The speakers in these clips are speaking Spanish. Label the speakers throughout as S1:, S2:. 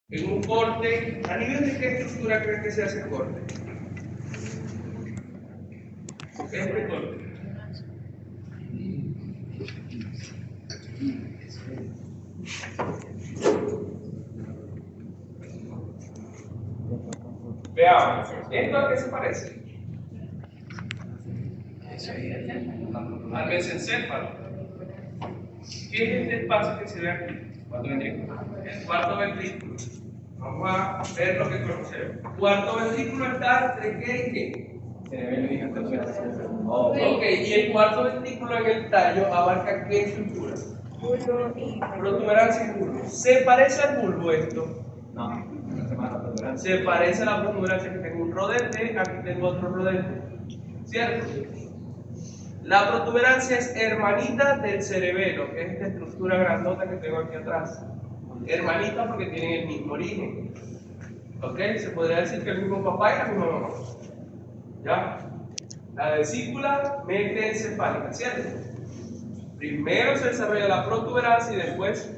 S1: En un corte, ¿a nivel de qué estructura creen que se hace el corte? Este corte. Veamos, ¿esto a qué se parece? Al mesencéfalo. ¿Qué es este espacio que se ve aquí?
S2: Cuarto ventrículo.
S1: El cuarto ventrículo. Vamos a ver lo que conocemos. Cuarto ventrículo está entre qué y qué.
S2: Cerebelo y protuberancia.
S1: Ok, y el cuarto ventrículo en el tallo abarca qué estructura. Protuberancia y bulbo. ¿Se parece al bulbo esto?
S2: No, no se llama la protuberancia.
S1: Se parece a la protuberancia, que tengo un rodete, aquí tengo otro rodete. ¿Cierto? La protuberancia es hermanita del cerebelo, que es esta estructura grandota que tengo aquí atrás. Hermanita porque tienen el mismo origen. ¿Ok? Se podría decir que el mismo papá y la misma mamá. ¿Ya? La vesícula mesencefálica, ¿cierto? Primero se desarrolla la protuberancia y después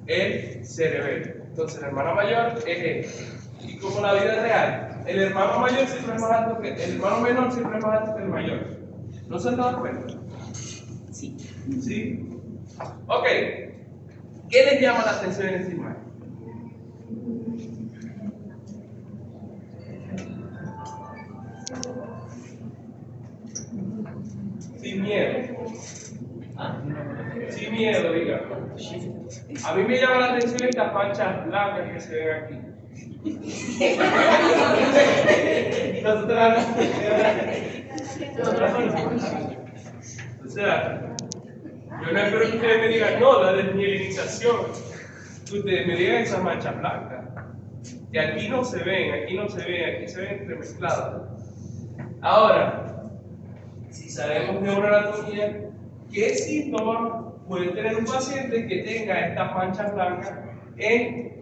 S1: el cerebelo. Entonces, la hermana mayor es esta. Y como la vida es real, el hermano mayor siempre es más alto que el hermano menor siempre es más alto que el mayor. ¿No se han dado cuenta?
S2: Sí.
S1: ¿Sí? Ok. ¿Qué les llama la atención en esta imagen? Sin miedo. Sin miedo, diga. A mí me llama la atención estas manchas blancas que se ven aquí. O sea, yo no espero que ustedes me digan, no, la desmielinización. Que ustedes me digan esas manchas blancas. Que aquí no se ven, aquí no se ven, aquí se ven entremezcladas. Ahora, si sabemos de una anatomía, ¿qué síntoma puede tener un paciente que tenga estas manchas blancas en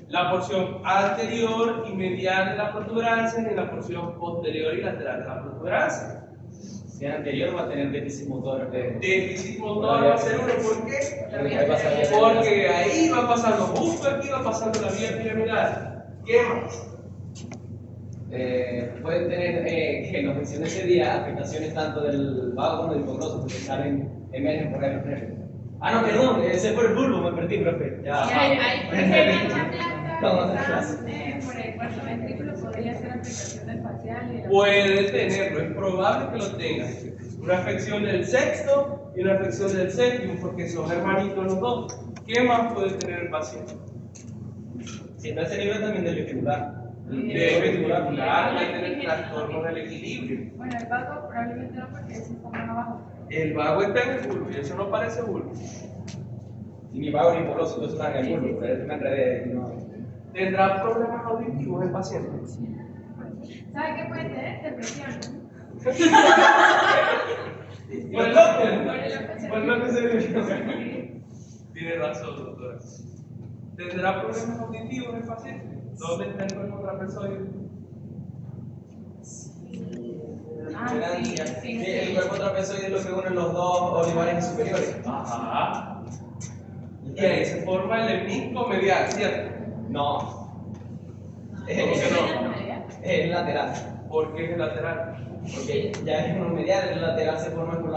S1: la porción anterior y medial de la protuberancia y en la porción posterior y lateral de la protuberancia?
S2: Si es anterior va a tener déficit motor.
S1: Déficit motor va a ser uno, ¿por qué?
S2: Ahí pasa bien.
S1: Porque ahí va pasando, justo aquí va pasando la vía piramidal. ¿Qué más?
S2: Pueden tener, que nos mencioné ese día, afectaciones tanto del vago como del hipogloso, porque emergen por ahí los nervios. Ah, no, perdón, ese fue el bulbo, me perdí, profe. Ya.
S3: Por el cuarto ventrículo podría ser afectación del facial.
S1: Puede tenerlo, es probable que lo tenga. Una afección del sexto y una afección del séptimo, porque son hermanitos los dos. ¿Qué más puede tener el paciente?
S2: Si está a ese nivel también del vestibular.
S1: De vestibular, puede tener trastornos del equilibrio.
S3: Bueno, el vago probablemente no, porque es un poco más abajo.
S1: El vago está en el bulbo y eso no parece bulbo.
S2: Y mi vago y hipogloso, entonces están en el bulbo, pero me enredé. No.
S1: ¿Tendrá problemas auditivos el paciente?
S3: ¿Sabe qué puede tener? Depresión.
S1: Por el loco. Por el loco se ve. Tiene razón, doctora. ¿Tendrá problemas auditivos el paciente? ¿Dónde está el cuerpo trapezoide?
S2: Sí, el cuerpo trapezoide es lo que une los dos olivares superiores.
S1: Ajá. Y ahí se forma el lemnisco medial, ¿cierto?
S2: No.
S1: ¿Cómo que no?
S2: Es lateral.
S1: ¿Por qué es lateral?
S2: Porque ya es uno medial, el lateral se forma por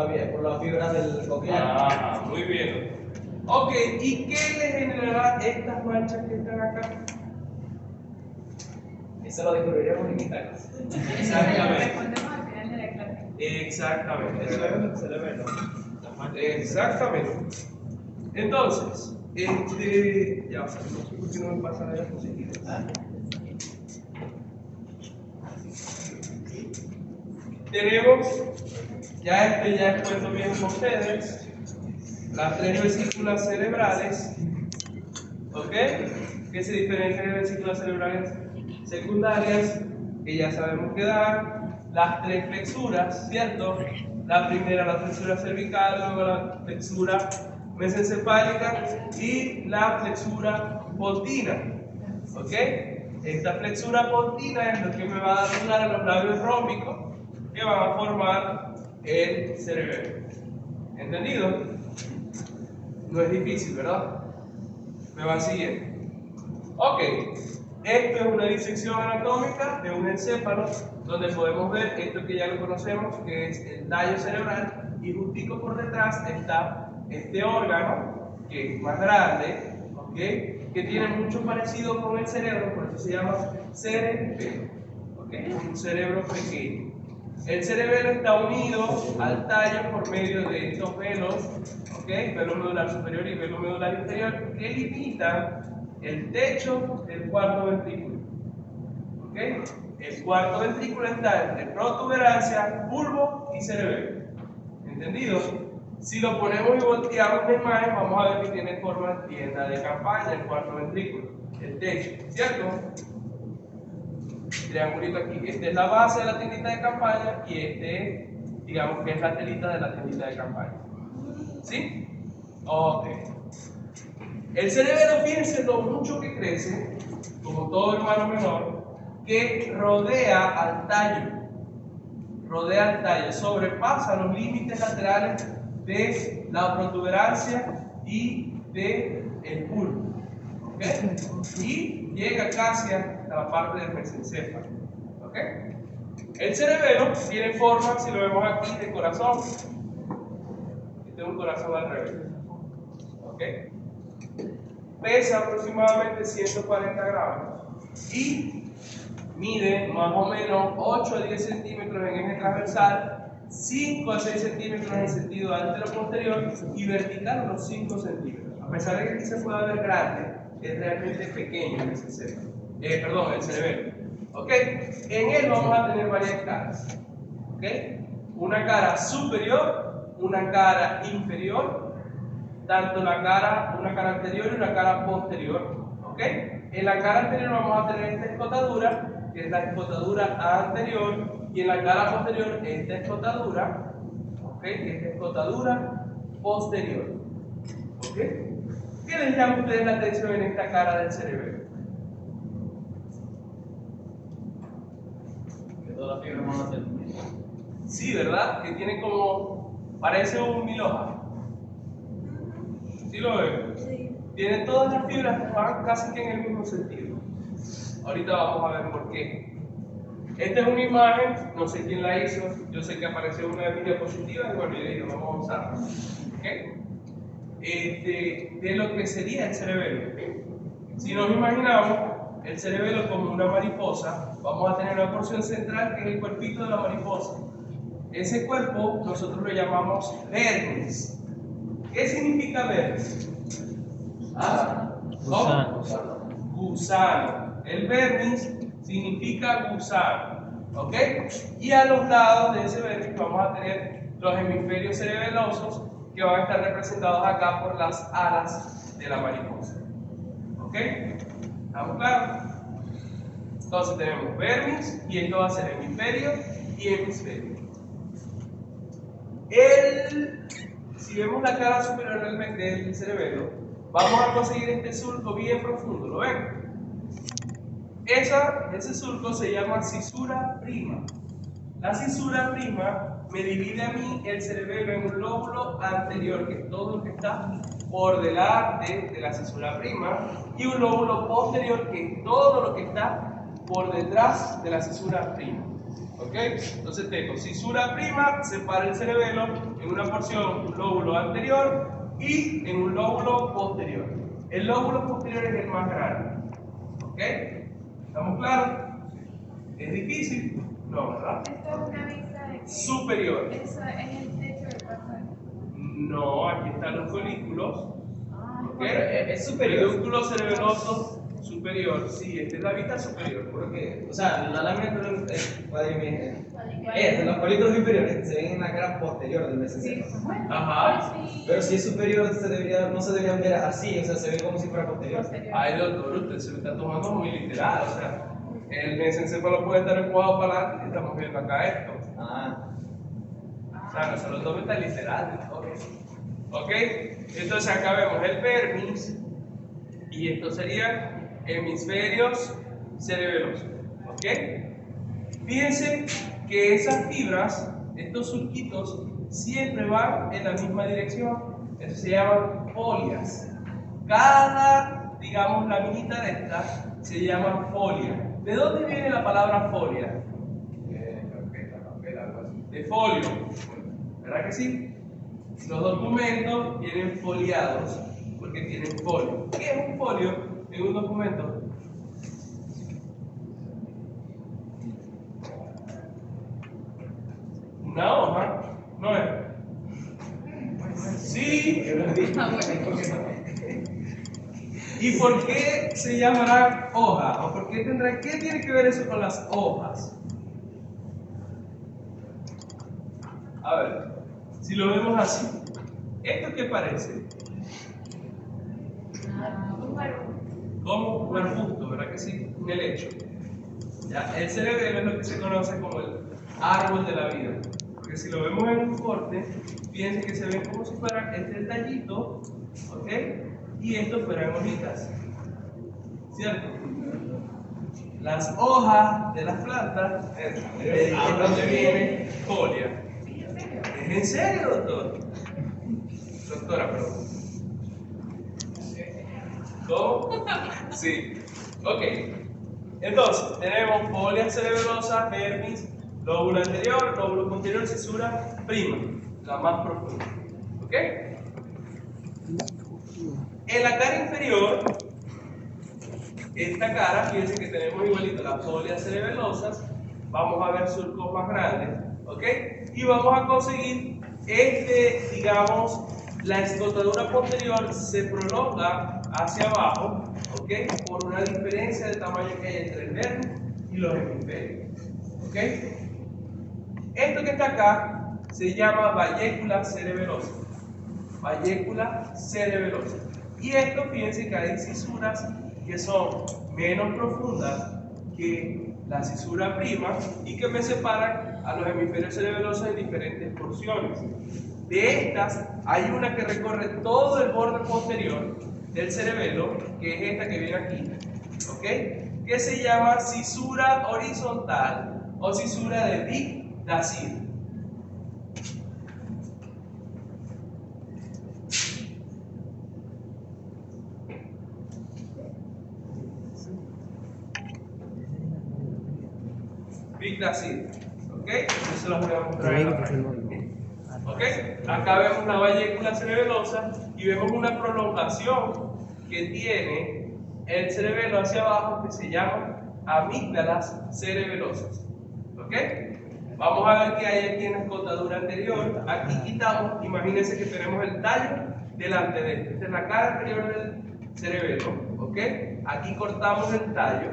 S2: las fibras del coclear.
S1: Ah, muy bien. Ok, ¿y qué le generará estas manchas que están acá?
S2: Eso lo descubriremos en esta clase.
S1: Exactamente.
S3: Respondemos al final de la clase.
S1: Exactamente. Eso es el cerebelo. Exactamente. Entonces, ya, o sea, no sé por qué no me pasa la diapositiva. Tenemos, ya he expuesto bien con ustedes, las tres vesículas cerebrales, ¿ok? Que se diferencian en vesículas cerebrales secundarias, que ya sabemos que dan, las tres flexuras, ¿cierto? La primera, la flexura cervical, luego la flexura mesencefálica y la flexura pontina, ¿ok? Esta flexura pontina es lo que me va a dar lugar a los labios rómbicos que van a formar el cerebelo. ¿Entendido? No es difícil, ¿verdad? Me va siguiendo. Ok, Esto es una disección anatómica de un encéfalo, donde podemos ver esto que ya lo conocemos, que es el tallo cerebral, y justico por detrás está este órgano, que es más grande, ¿ok? Que tiene mucho parecido con el cerebro, por eso se llama cerebelo, ¿ok? Un cerebro pequeño. El cerebelo está unido al tallo por medio de estos velos, ¿ok? Velo medular superior y velo medular inferior, que limitan el techo del cuarto ventrículo, ¿ok? El cuarto ventrículo está entre protuberancia, bulbo y cerebelo. ¿Entendido? Si lo ponemos y volteamos la imagen, vamos a ver que tiene forma de tienda de campaña el cuarto ventrículo, el techo, ¿cierto? Triangulito aquí. Esta es la base de la tiendita de campaña y este, digamos que es la telita de la tiendita de campaña. ¿Sí? Ok. El cerebelo, fíjense lo mucho que crece, como todo hermano menor, que rodea al tallo. Rodea al tallo, sobrepasa los límites laterales de la protuberancia y del bulbo. ¿Ok? Y llega casi a la parte del mesencéfalo. ¿Ok? El cerebelo tiene forma, si lo vemos aquí, de corazón. Este es un corazón al revés. ¿Ok? Pesa aproximadamente 140 gramos y mide más o menos 8 a 10 centímetros en eje transversal, 5 a 6 centímetros en sentido antero-posterior y vertical unos 5 centímetros. A pesar de que aquí se pueda ver grande, es realmente pequeño el cerebelo. El cerebelo. ¿Ok? En él vamos a tener varias caras. ¿Ok? Una cara superior, una cara inferior, tanto una cara anterior y una cara posterior. ¿Ok? En la cara anterior vamos a tener esta escotadura, que es la escotadura anterior, y en la cara posterior esta escotadura, ¿ok? Que es la escotadura posterior. ¿Ok? ¿Qué les llama a ustedes la atención en esta cara del cerebelo?
S2: Que todas las fibras van a ser.
S1: Sí, ¿verdad? Que tiene como, parece un mil hojas. ¿Sí lo ven?
S3: Sí.
S1: Tiene todas las fibras, van casi que en el mismo sentido. Ahorita vamos a ver por qué. Esta es una imagen, no sé quién la hizo, yo sé que apareció una de mis diapositivas y bueno, yo dije, vamos a usarla. ¿Okay? De lo que sería el cerebelo. Si nos imaginamos el cerebelo como una mariposa, vamos a tener una porción central que es el cuerpito de la mariposa. Ese cuerpo nosotros lo llamamos vermis. ¿Qué significa vermis?
S4: Gusano.
S1: Gusano. El vermis significa gusano. ¿Ok? Y a los lados de ese vermis vamos a tener los hemisferios cerebelosos que van a estar representados acá por las alas de la mariposa. ¿Ok? ¿Estamos claros? Entonces tenemos vermis y esto va a ser hemisferio y hemisferio. Si vemos la cara superior del cerebelo, vamos a conseguir este surco bien profundo, ¿lo ven? Ese surco se llama cisura prima. La cisura prima me divide a mí el cerebelo en un lóbulo anterior, que es todo lo que está por delante de la cisura prima, y un lóbulo posterior, que es todo lo que está por detrás de la cisura prima. ¿Ok? Entonces tengo cisura prima, separa el cerebelo en una porción, un lóbulo anterior y en un lóbulo posterior. El lóbulo posterior es el más grande. ¿Ok? ¿Estamos claros? ¿Es difícil? No, ¿verdad?
S3: Esto es una vista de que
S1: Superior.
S3: eso es el techo del cuarto.
S1: No, aquí están los folículos. ¿Ok?
S2: Es superior.
S1: Pedúnculo cerebeloso superior. Sí, esta es la vista superior.
S2: Porque, o sea, la lámina de los folículos inferiores se ven en la cara posterior del mesencéfalo.
S1: Ajá.
S2: Pero si es superior, no se deberían ver así, o sea, se ve como si fuera posterior.
S1: Ay, doctor, usted se lo está tomando muy literal. O sea, el mesencéfalo puede estar empujado para adelante y estamos viendo acá esto. O sea, no se lo tome tan literal. ¿Ok? Entonces acá vemos el vermis y esto serían hemisferios cerebelosos. ¿Ok? Fíjense que esas fibras, estos surquitos, siempre van en la misma dirección. Eso se llaman polias. Cada, digamos, laminita de estas se llama folia. ¿De dónde viene la palabra folia? De folio, ¿verdad que sí? Los documentos vienen foliados porque tienen folio. ¿Qué es un folio en un documento? Una hoja, ¿no es? Sí. ¿Y por qué se llamará hoja? ¿O por qué tendrá? ¿Qué tiene que ver eso con las hojas? A ver, si lo vemos así, ¿esto qué parece? Como un arbusto, ¿verdad que sí? Un helecho. ¿Ya? El cerebelo es lo que se conoce como el árbol de la vida. Porque si lo vemos en un corte, fíjense que se ve como si fuera este tallito, ¿ok? Y esto fueran hojitas, ¿cierto? Las hojas de las plantas es donde viene folia. ¿Es en serio, doctor? Doctora, perdón. ¿Cómo? Sí. Ok. Entonces, tenemos folia cerebelosa, vermis, lóbulo anterior, lóbulo posterior, cisura prima, la más profunda. ¿Ok? En la cara inferior, esta cara, fíjense que tenemos igualito las folias cerebelosas, vamos a ver surcos más grandes, ¿ok? Y vamos a conseguir digamos, la escotadura posterior se prolonga hacia abajo, ¿ok? Por una diferencia de tamaño que hay entre el vermis y los hemisferios, ¿ok? Esto que está acá se llama vallécula cerebelosa. Vallécula cerebelosa. Y esto, fíjense que hay cisuras que son menos profundas que la cisura prima y que me separan a los hemisferios cerebelosos en diferentes porciones. De estas, hay una que recorre todo el borde posterior del cerebelo, que es esta que viene aquí, ¿ok? Que se llama cisura horizontal o cisura de Dick-Dacir. Dick-Dacir, ¿ok? Eso se los voy a mostrar en la práctica. ¿Ok? Acá vemos una vallécula cerebelosa y vemos una prolongación que tiene el cerebelo hacia abajo que se llama amígdalas cerebelosas. ¿Ok? Vamos a ver qué hay aquí en la escotadura anterior. Aquí quitamos, imagínense que tenemos el tallo delante de este. Esta es la cara anterior del cerebelo. ¿Ok? Aquí cortamos el tallo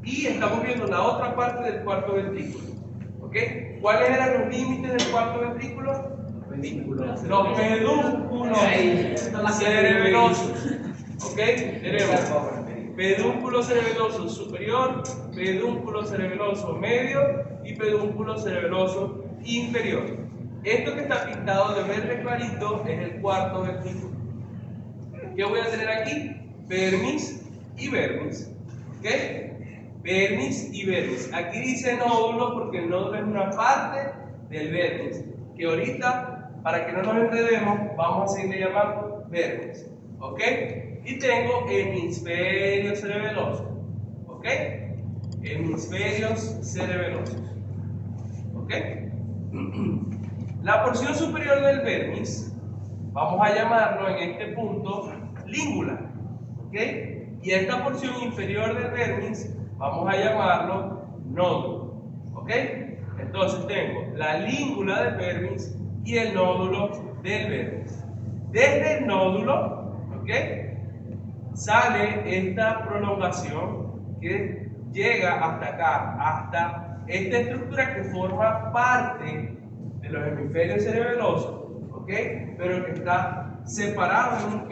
S1: y estamos viendo la otra parte del cuarto ventrículo. ¿Ok? ¿Cuáles eran los límites del cuarto ventrículo? Los pedúnculos cerebelosos. ¿Ok? Tenemos pedúnculo cerebeloso superior, pedúnculo cerebeloso medio y pedúnculo cerebeloso inferior. Esto que está pintado de verde clarito es el cuarto ventrículo. ¿Qué voy a tener aquí? Vermis y vermis. ¿Ok? Vermis y vermis. Aquí dice nódulo porque el nódulo es una parte del vermis, que ahorita, para que no nos enredemos, vamos a seguirle llamando vermis. ¿Ok? Y tengo hemisferios cerebelosos. ¿Ok? Hemisferios cerebelosos. ¿Ok? La porción superior del vermis, vamos a llamarlo en este punto língula. ¿Ok? Y esta porción inferior del vermis, vamos a llamarlo nódulo. ¿Ok? Entonces tengo la língula del vermis y el nódulo del vermis. Desde el nódulo, ¿ok?, sale esta prolongación que llega hasta acá, hasta esta estructura que forma parte de los hemisferios cerebelosos, ¿ok?, pero que está separado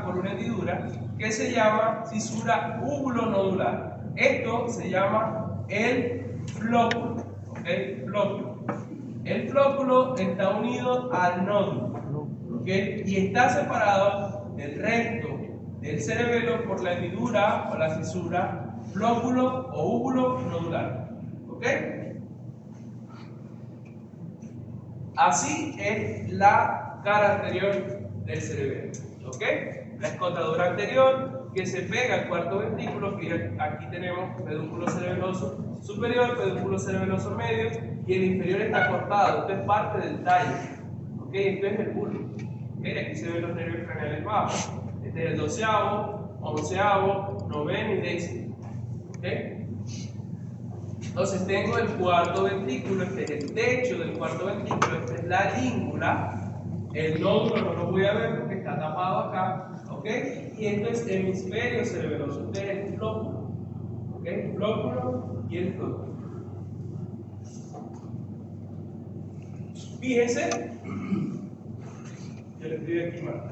S1: por una hendidura que se llama cisura úvulo-nodular. Esto se llama el flóculo, ¿ok? Flóculo. El flóculo está unido al nódulo, ¿ok? Y está separado del resto del cerebelo por la hendidura o la cisura flóculo o úvulo nodular, ¿ok? Así es la cara anterior del cerebelo, ¿ok? La escotadura anterior que se pega al cuarto ventrículo. Fíjate, aquí tenemos pedúnculo cerebeloso superior, pedúnculo cerebeloso medio, y el inferior está cortado. Esto es parte del tallo. ¿Ok? Esto es el bulbo. ¿Ok? Aquí se ven los nervios craneales bajos. Este es el 12avo, 11avo, 9º y 10º. ¿Ok? Entonces tengo el cuarto ventrículo, este es el techo del cuarto ventrículo, esta es la língula. El nódulo no lo voy a ver porque está tapado acá, ¿ok? Y esto es hemisferio cerebeloso, este es el flóculo, ¿ok? Flóculo y el flóculo. Fíjense, yo le escribí aquí mal.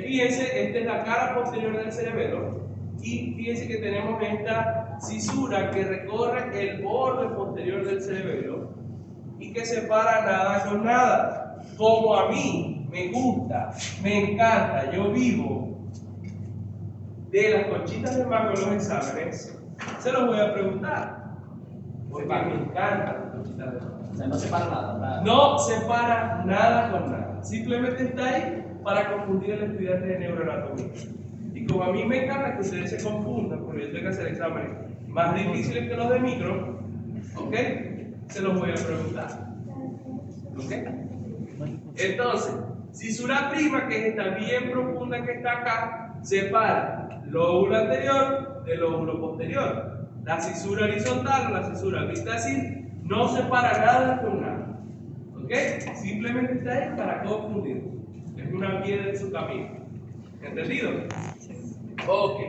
S1: Fíjense, esta es la cara posterior del cerebelo. Y fíjense que tenemos esta cisura que recorre el borde posterior del cerebelo y que separa nada con nada. Como a mí me gusta, me encanta, yo vivo de las conchitas de mango en los exámenes, se los voy a preguntar. Porque me encantan las conchitas de mango.
S2: O sea, no separa nada, ¿verdad?
S1: No separa nada con nada. Simplemente está ahí para confundir al estudiante de neuroanatomía. Y como a mí me encanta que ustedes se confundan, porque yo tengo que hacer exámenes más difíciles que los de micro, ¿ok? Se los voy a preguntar. ¿Ok? Entonces, cisura prima, que es esta bien profunda que está acá, separa lóbulo anterior del lóbulo posterior. La cisura horizontal o la cisura vista así no separa nada con nada. ¿Ok? Simplemente está ahí para confundir. Es una piedra en su camino. ¿Entendido? Ok.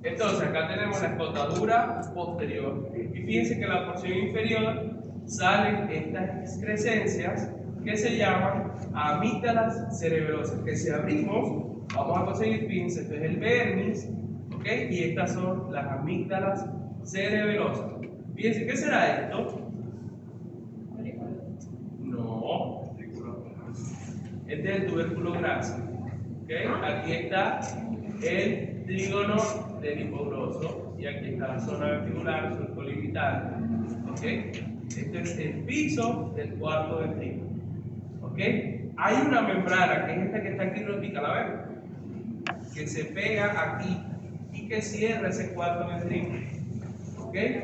S1: Entonces, acá tenemos la escotadura posterior. Y fíjense que en la porción inferior salen estas excrescencias que se llaman amígdalas cerebelosas. Que si abrimos, vamos a conseguir, fíjense, este es el vermis, ¿ok? Y estas son las amígdalas cerebelosas. Fíjense, ¿qué será esto? No, este es el tubérculo graso. ¿Okay? Aquí está el trígono del hipogloso y aquí está la zona vestibular, surcolimital. ¿Okay? Este es el piso del cuarto ventrículo. ¿Okay? Hay una membrana que es esta que está aquí rotita, ¿la ven? Que se pega aquí y que cierra ese cuarto ventrículo. ¿Okay?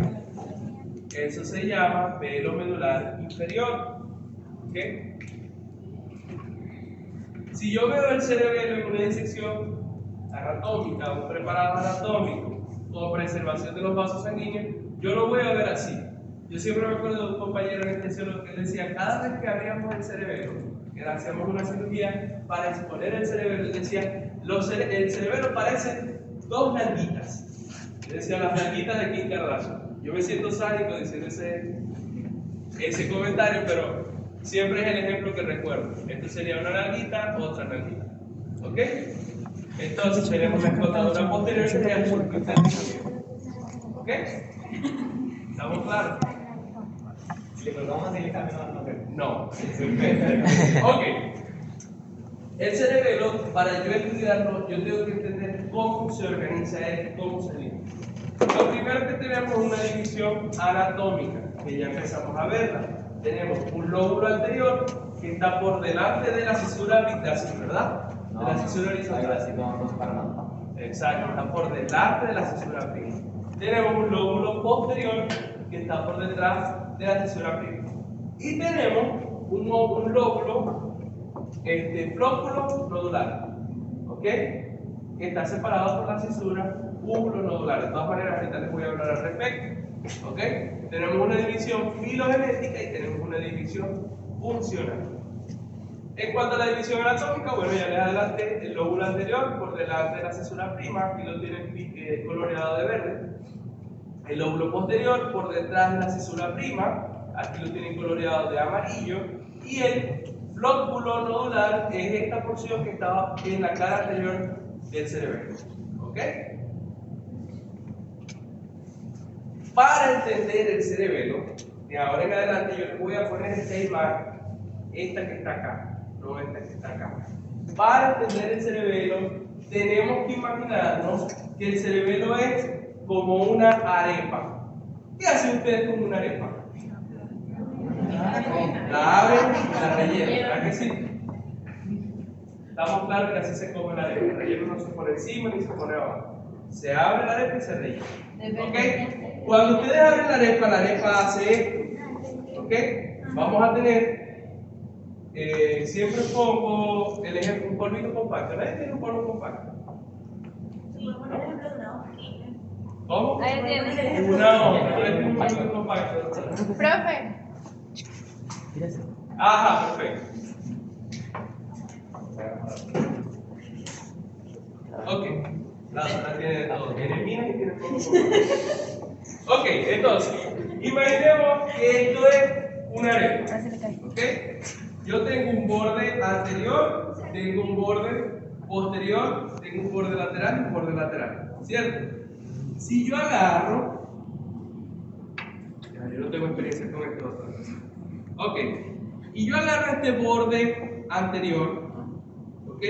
S1: Eso se llama velo medular inferior. ¿Okay? Si yo veo el cerebelo en una disección anatómica, un preparado anatómico o preservación de los vasos sanguíneos, yo lo voy a ver así. Yo siempre me acuerdo de un compañero anestesiólogo que decía, cada vez que abríamos el cerebelo, que hacíamos una cirugía para exponer el cerebelo, él decía, el cerebelo parece dos nalguitas. Yo decía, las nalguitas de Kim Kardashian. Yo me siento sádico diciendo ese comentario, pero siempre es el ejemplo que recuerdo. Esto sería una nalguita, otra nalguita. ¿Ok? Entonces tenemos la escotadura posterior que sería el surco interno. ¿Ok? ¿Estamos claros?
S2: Si le colocamos así, le cambiamos el nombre.
S1: No. Ok. El cerebelo, para yo estudiarlo, yo tengo que entender cómo se organiza él, cómo se divide. Lo primero que tenemos es una división anatómica, que ya empezamos a verla. Tenemos un lóbulo anterior que está por delante de la cisura epictácea, ¿verdad?
S2: No,
S1: de la cisura horizontal.
S2: así no separa nada.
S1: Exacto, está por delante de la cisura prima. Tenemos un lóbulo posterior que está por detrás de la cisura prima. Y tenemos un lóbulo, flóculo nodular, ¿ok? Que está separado por la cisura úvulo nodular. De todas maneras, ahorita les voy a hablar al respecto. ¿Ok? Tenemos una división filogenética y tenemos una división funcional. En cuanto a la división anatómica, bueno, ya les adelanté el lóbulo anterior por delante de la cisura prima, aquí lo tienen coloreado de verde. El lóbulo posterior por detrás de la cisura prima, aquí lo tienen coloreado de amarillo. Y el flóculo nodular es esta porción que estaba en la cara anterior del cerebelo. ¿Ok? Para entender el cerebelo, de ahora en adelante yo les voy a poner esta imagen, esta que está acá, no esta que está acá. Para entender el cerebelo, tenemos que imaginarnos que el cerebelo es como una arepa. ¿Qué hacen ustedes con una arepa? La abren y la rellenan, ¿verdad que sí? Estamos claros que así se come la arepa. El relleno no se pone encima ni se pone abajo. Se abre la arepa y se rellena. ¿Ok? Cuando ustedes abren la arepa hace esto. ¿Ok? Vamos a tener, siempre pongo el ejemplo, un polvito compacto. ¿Nadie tiene un polvo compacto? ¿Cómo?
S3: Ahí tiene.
S1: Una hoja. ¿Nadie tiene un polvito compacto?
S3: Profe.
S1: Ajá, perfecto. Ok. La otra tiene de todo. Tiene minas y tiene polvo compacto. Ok, entonces, imaginemos que esto es una arepa. ¿Ok? Yo tengo un borde anterior, tengo un borde posterior, tengo un borde lateral y un borde lateral. ¿Cierto? Si yo agarro, yo no tengo experiencia con esto. Ok, y yo agarro este borde anterior, ¿ok?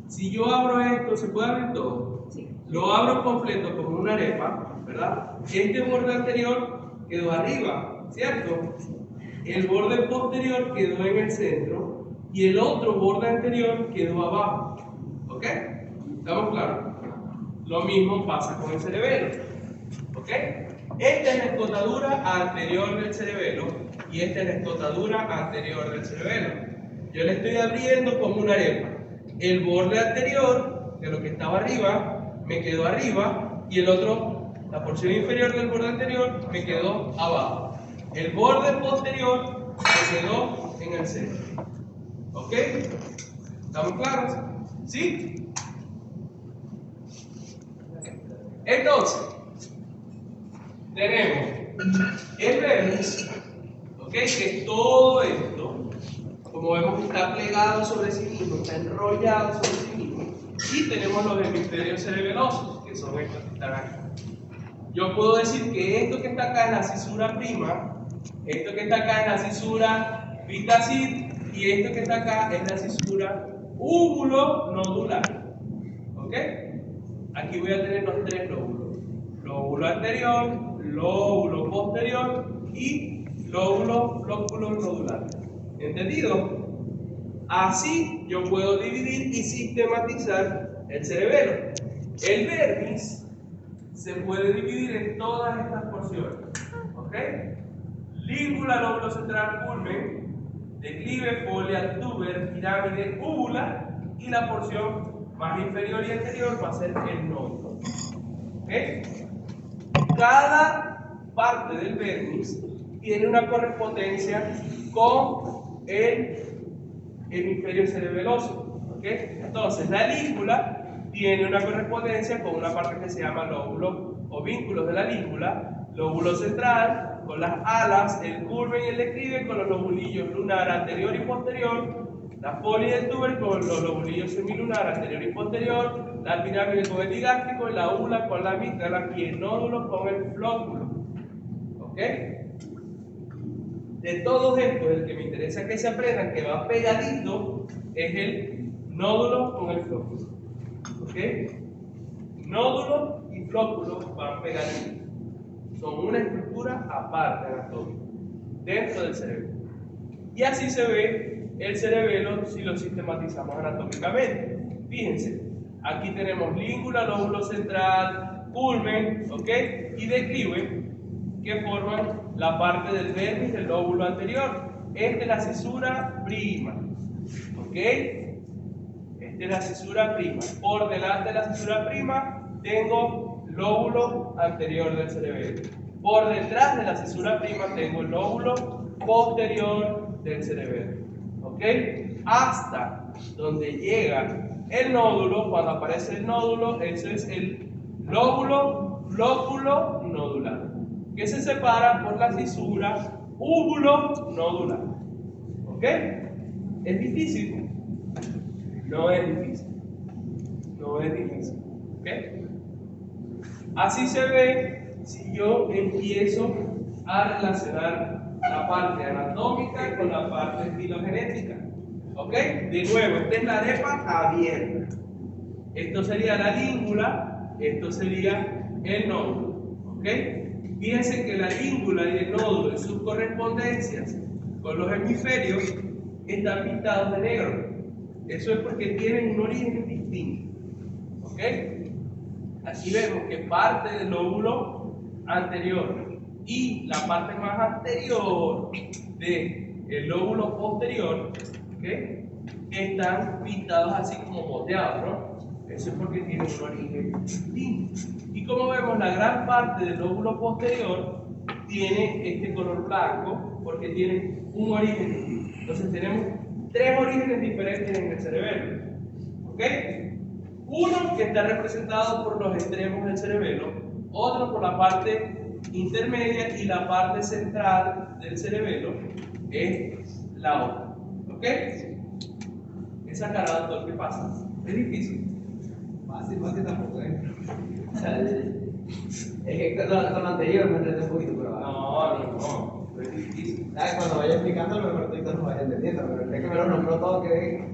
S1: Si yo abro esto, ¿se puede abrir todo? Sí. Lo abro completo como una arepa, ¿verdad? Este borde anterior quedó arriba, ¿cierto? El borde posterior quedó en el centro y el otro borde anterior quedó abajo, ¿ok? ¿Estamos claros? Lo mismo pasa con el cerebelo, ¿ok? Esta es la escotadura anterior del cerebelo y esta es la escotadura anterior del cerebelo. Yo le estoy abriendo como una arepa. El borde anterior de lo que estaba arriba me quedó arriba y el otro, la porción inferior del borde anterior, me quedó abajo. El borde posterior se quedó en el centro. ¿Ok? ¿Estamos claros? ¿Sí? Entonces, tenemos el vermis, ¿ok? Que es todo esto, como vemos que está plegado sobre sí mismo, está enrollado sobre sí mismo, y tenemos los hemisferios cerebelosos, que son estos que están aquí. Yo puedo decir que esto que está acá es la cisura prima, esto que está acá es la cisura vitacid, y esto que está acá es la cisura úvulo-nodular. ¿Ok? Aquí voy a tener los tres lóbulos: lóbulo anterior, lóbulo posterior y lóbulo nodular. ¿Entendido? Así yo puedo dividir y sistematizar el cerebelo. El vermis se puede dividir en todas estas porciones. ¿Ok? Lígula, lóbulo central, culmen, declive, folia, tuber, pirámide, úvula, y la porción más inferior y anterior va a ser el nódulo. ¿Ok? Cada parte del vermis tiene una correspondencia con el hemisferio cerebeloso. ¿Ok? Entonces, la lígula tiene una correspondencia con una parte que se llama lóbulo o vínculos de la lígula, lóbulo central con las alas, el culmen y el declive con los lobulillos lunar anterior y posterior, la folia y el tuber con los lobulillos semilunar anterior y posterior, la pirámide con el digástrico, la úvula con la amígdala y el nódulo con el flóculo. ¿Ok? De todos estos, el que me interesa que se aprendan, que va pegadito, es el nódulo con el flóculo. ¿Ok? Nódulo y flóculo van pegaditos. Son una estructura aparte anatómica, dentro del cerebro. Y así se ve el cerebelo si lo sistematizamos anatómicamente. Fíjense, aquí tenemos lígula, lóbulo central, culmen, ¿ok? Y declive, que forman la parte del vermis del lóbulo anterior. Esta es la cisura prima, ¿ok? Esta es la cisura prima. Por delante de la cisura prima tengo lóbulo anterior del cerebelo. Por detrás de la cisura prima tengo el lóbulo posterior del cerebelo. ¿Ok? Hasta donde llega el nódulo, cuando aparece el nódulo, eso es el lóbulo flóculo nodular, que se separa por la cisura úvulo nodular. ¿Ok? ¿Es difícil? No es difícil. No es difícil. ¿Ok? Así se ve si yo empiezo a relacionar la parte anatómica con la parte filogenética. ¿Ok? De nuevo, esta es la arepa abierta. Esto sería la lígula, esto sería el nódulo. ¿Ok? Fíjense que la lígula y el nódulo en sus correspondencias con los hemisferios están pintados de negro. ¿Ok? Eso es porque tienen un origen distinto. ¿Ok? Aquí vemos que parte del lóbulo anterior y la parte más anterior del lóbulo posterior, ¿ok?, están pintados así como moteados, ¿no? Eso es porque tienen un origen distinto. Y como vemos, la gran parte del lóbulo posterior tiene este color blanco porque tiene un origen distinto. Entonces tenemos tres orígenes diferentes en el cerebelo. ¿Ok? Uno que está representado por los extremos del cerebelo, otro por la parte intermedia y la parte central del cerebelo es la otra. ¿Ok? Esa cara, doctor, ¿qué pasa? Es difícil.
S2: Fácil tampoco, ¿eh? O sea, es que con lo anterior me enredé un poquito, pero...
S1: No es difícil.
S2: Cuando vaya explicando, a lo mejor tú no vayas entendiendo, pero es que me lo nombró todo que...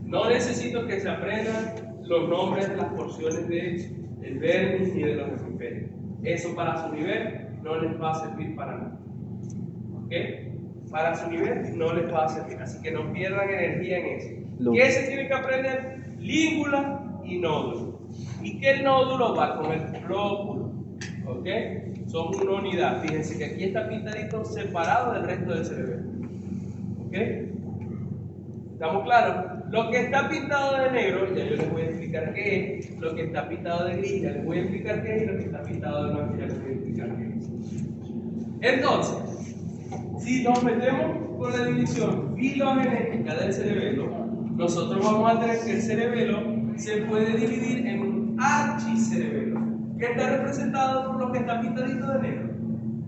S1: No necesito que se aprendan los nombres de las porciones del vértice y de los hemisferios. Eso para su nivel no les va a servir para nada. ¿Ok? Para su nivel no les va a servir. Así que no pierdan energía en eso. ¿Qué se tiene que aprender? Lígula y nódulo. ¿Y qué nódulo va con el flóculo? ¿Ok? Son una unidad. Fíjense que aquí está pintadito separado del resto del cerebelo. ¿Ok? ¿Estamos claros? Lo que está pintado de negro, ya yo les voy a explicar qué es. Lo que está pintado de gris, ya les voy a explicar qué es. Y lo que está pintado de blanco, ya les voy a explicar qué es. Entonces, si nos metemos con la división filogenética del cerebelo, nosotros vamos a tener que el cerebelo se puede dividir en un archicerebelo, que está representado por lo que está pintadito de negro.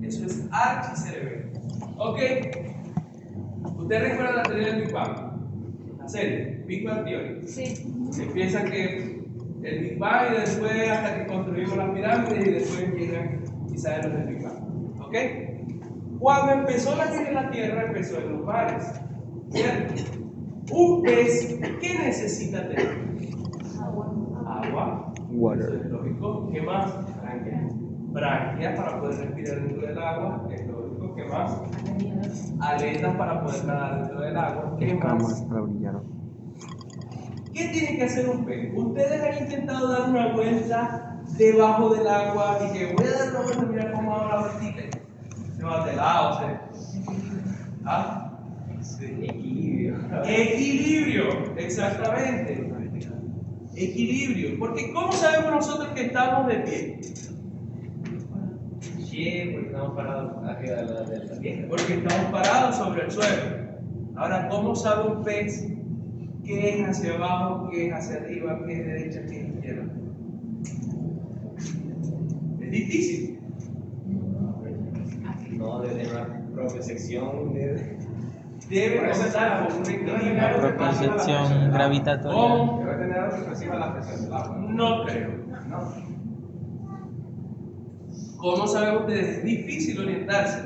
S1: Eso es archicerebelo. ¿Ok? ¿Ustedes recuerdan la teoría del Big Bang? La serie, Big Bang Theory.
S3: Sí.
S1: Empieza que el Big Bang y después hasta que construimos las pirámides y después llegan y salen los del Big Bang. ¿Ok? Cuando empezó la vida en la Tierra, empezó en los mares. ¿Cierto? Un pez, ¿qué necesita tener? Agua.
S4: Water.
S1: Eso es lógico. ¿Qué más? Branquias para poder respirar dentro del agua. Es lógico. ¿Qué más? Aletas para poder nadar dentro del agua. ¿Qué
S4: Escamas
S1: más?
S4: para brillar.
S1: ¿Qué tiene que hacer un pez? Ustedes han intentado dar una vuelta debajo del agua y que voy a dar una vuelta, mira cómo hago la vueltita. Se va de lado, ¿ah? Sí.
S2: Equilibrio.
S1: Equilibrio, exactamente. Equilibrio. Porque ¿cómo sabemos nosotros que estamos de pie?
S2: Sí, porque estamos parados arriba de la tierra.
S1: Porque estamos parados sobre el suelo. Ahora, ¿cómo sabe un pez qué es hacia abajo, qué es hacia arriba, qué es derecha, qué es izquierda? Es difícil.
S2: No, desde una propia sección
S1: Debe estar con un equilibrio.
S4: La propulsión gravitatoria.
S1: ¿Cómo?
S2: Debe tener algo que reciba la presión del agua.
S1: No creo.
S2: No.
S1: ¿Cómo saben ustedes? Es difícil orientarse,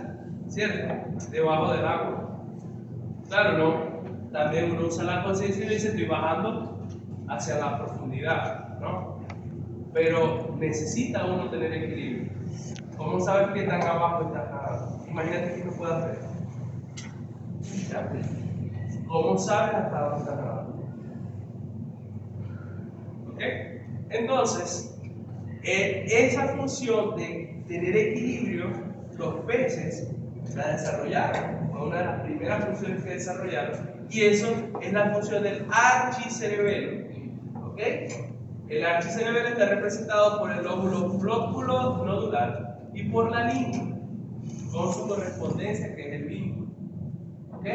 S1: ¿cierto? Debajo del agua. Claro, no. También uno usa la conciencia y dice, estoy bajando hacia la profundidad, ¿no? Pero necesita uno tener equilibrio. ¿Cómo sabes qué tan abajo estás nadando? Imagínate que no puedas ver. ¿Ya? ¿Cómo sabes hasta dónde estás nadando? ¿Ok? Entonces, esa función de tener equilibrio, los peces la desarrollaron. Fue una de las primeras funciones que desarrollaron. Y eso es la función del archicerebelo. ¿Ok? El archicerebelo está representado por el lóbulo flóculo nodular y por la língua, con su correspondencia, que es el vínculo. ¿Ok?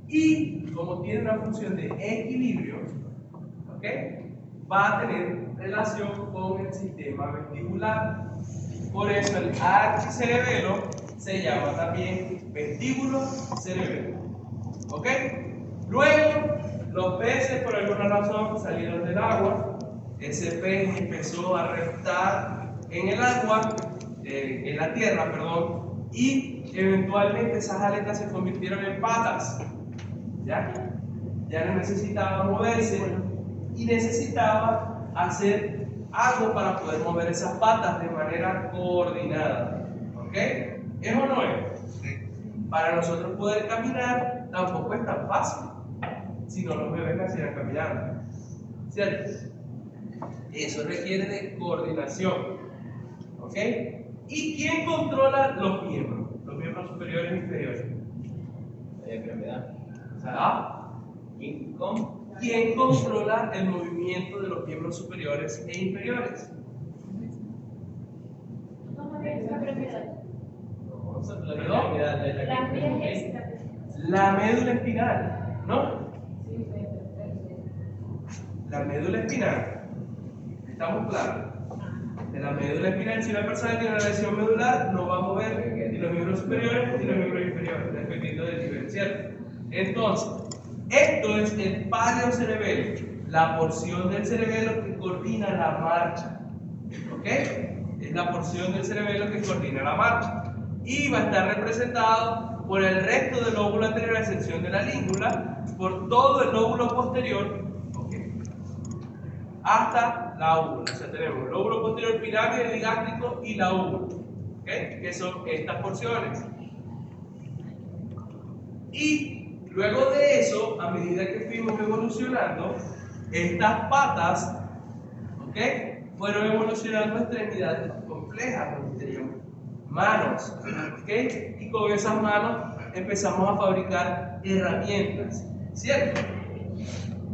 S1: Y como tiene una función de equilibrio, ¿ok?, va a tener relación con el sistema vestibular. Por eso el archicerebelo se llama también vestíbulo cerebelo. ¿Ok? Luego, los peces por alguna razón salieron del agua. Ese pez empezó a reptar en el agua, en la tierra, perdón, y eventualmente esas aletas se convirtieron en patas. ¿Ya? Ya no necesitaba moverse y necesitaba hacer algo para poder mover esas patas de manera coordinada. ¿Ok? ¿Es o no es? Para nosotros poder caminar tampoco es tan fácil. si no los bebés nacieran caminando, ¿cierto? Eso requiere de coordinación, ¿ok? ¿Y quién controla los miembros superiores e inferiores?
S2: Gravedad.
S1: ¿Ah? ¿Quién controla el movimiento de los miembros superiores e inferiores?
S3: ¿Cómo es la gravedad?
S1: La médula espinal, ¿no? La médula espinal. ¿Estamos claros? De la médula espinal, si una persona tiene una lesión medular, no va a mover ni los miembros superiores ni los miembros inferiores, dependiendo del nivel, ¿cierto? Entonces, esto es el paleocerebelo, la porción del cerebelo que coordina la marcha, ¿ok? Es la porción del cerebelo que coordina la marcha y va a estar representado por el resto del lóbulo anterior, a excepción de la língula, por todo el lóbulo posterior, ¿ok? Hasta la úvula. O sea, tenemos el lóbulo posterior pirámide, el gástrico y la úvula, ¿ok? Que son estas porciones. Y luego de eso, a medida que fuimos evolucionando, estas patas, ¿ok?, fueron evolucionando a extremidades más complejas, donde teníamos manos, ¿ok? Y con esas manos empezamos a fabricar herramientas, ¿cierto?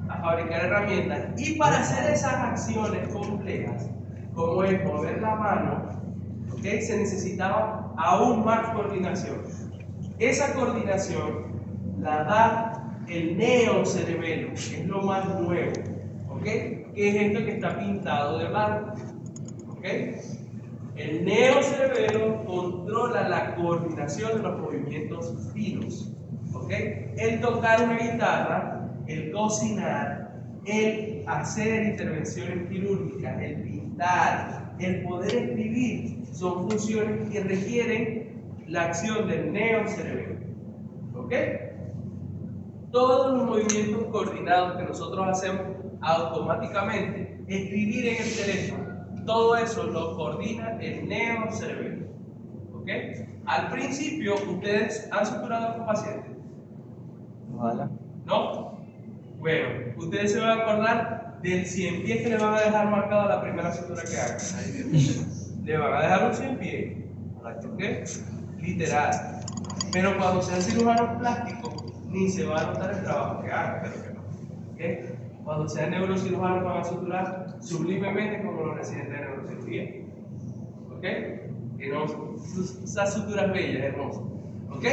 S1: A fabricar herramientas. Y para hacer esas acciones complejas, como es mover la mano, ¿ok?, se necesitaba aún más coordinación. Esa coordinación la da el neocerebelo, que es lo más nuevo, ¿ok?, que es esto que está pintado de blanco, ¿ok? El neocerebelo controla la coordinación de los movimientos finos, ¿ok? El tocar una guitarra, el cocinar, el hacer intervenciones quirúrgicas, el pintar, el poder escribir, son funciones que requieren la acción del neocerebelo, ¿ok? Todos los movimientos coordinados que nosotros hacemos automáticamente, escribir en el teléfono, todo eso lo coordina el neocerebelo, ¿ok? Al principio, ¿ustedes han suturado a un paciente?
S4: Ojalá.
S1: ¿No? Bueno, ustedes se van a acordar del 100 pies que le van a dejar marcado a la primera sutura que hagan. Le van a dejar un 100 pies, ¿ok? Literal. Pero cuando sean cirujanos plásticos, ni se va a notar el trabajo que hagan, pero que no. ¿Okay? Cuando sean neurocirujanos van a suturar sublimemente como los residentes de neurocirugía. ¿Ok? Que no, esas suturas bellas, hermosas. ¿Ok?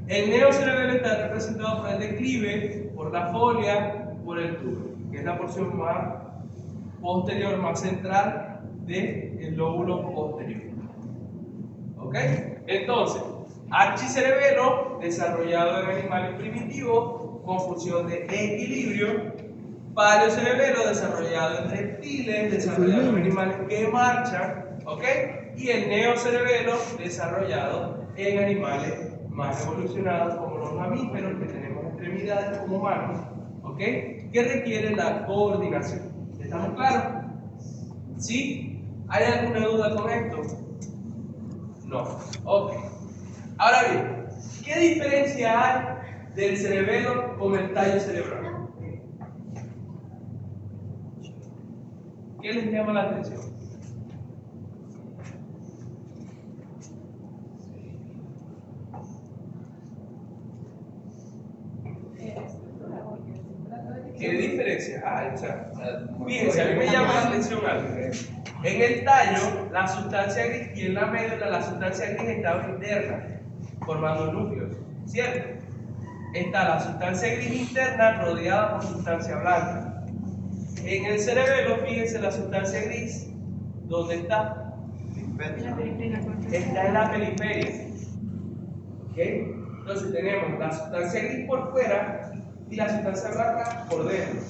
S1: El neocerebelo está representado por el declive, por la folia, por el tubo, que es la porción más posterior, más central del lóbulo posterior. ¿Ok? Entonces, archicerebelo, desarrollado en animales primitivos con función de equilibrio. Paleocerebelo, desarrollado en reptiles, desarrollado en animales que marchan, ¿ok? Y el neocerebelo, desarrollado en animales más evolucionados como los mamíferos, que tenemos extremidades como manos, ¿ok? Que requieren la coordinación. ¿Estamos claros? ¿Sí? ¿Hay alguna duda con esto? No. Ok. Ahora bien, ¿qué diferencia hay del cerebelo con el tallo cerebral? ¿Qué les llama la atención? ¿Qué diferencia hay? O sea, fíjense, a mí me llama la atención algo. En el tallo, la sustancia gris, y en la médula, la sustancia gris estaba interna, formando núcleos, ¿cierto? Está la sustancia gris interna rodeada por sustancia blanca. En el cerebelo, fíjense la sustancia gris, ¿dónde está? Está en la periferia. ¿Ok? Entonces tenemos la sustancia gris por fuera y la sustancia blanca por dentro.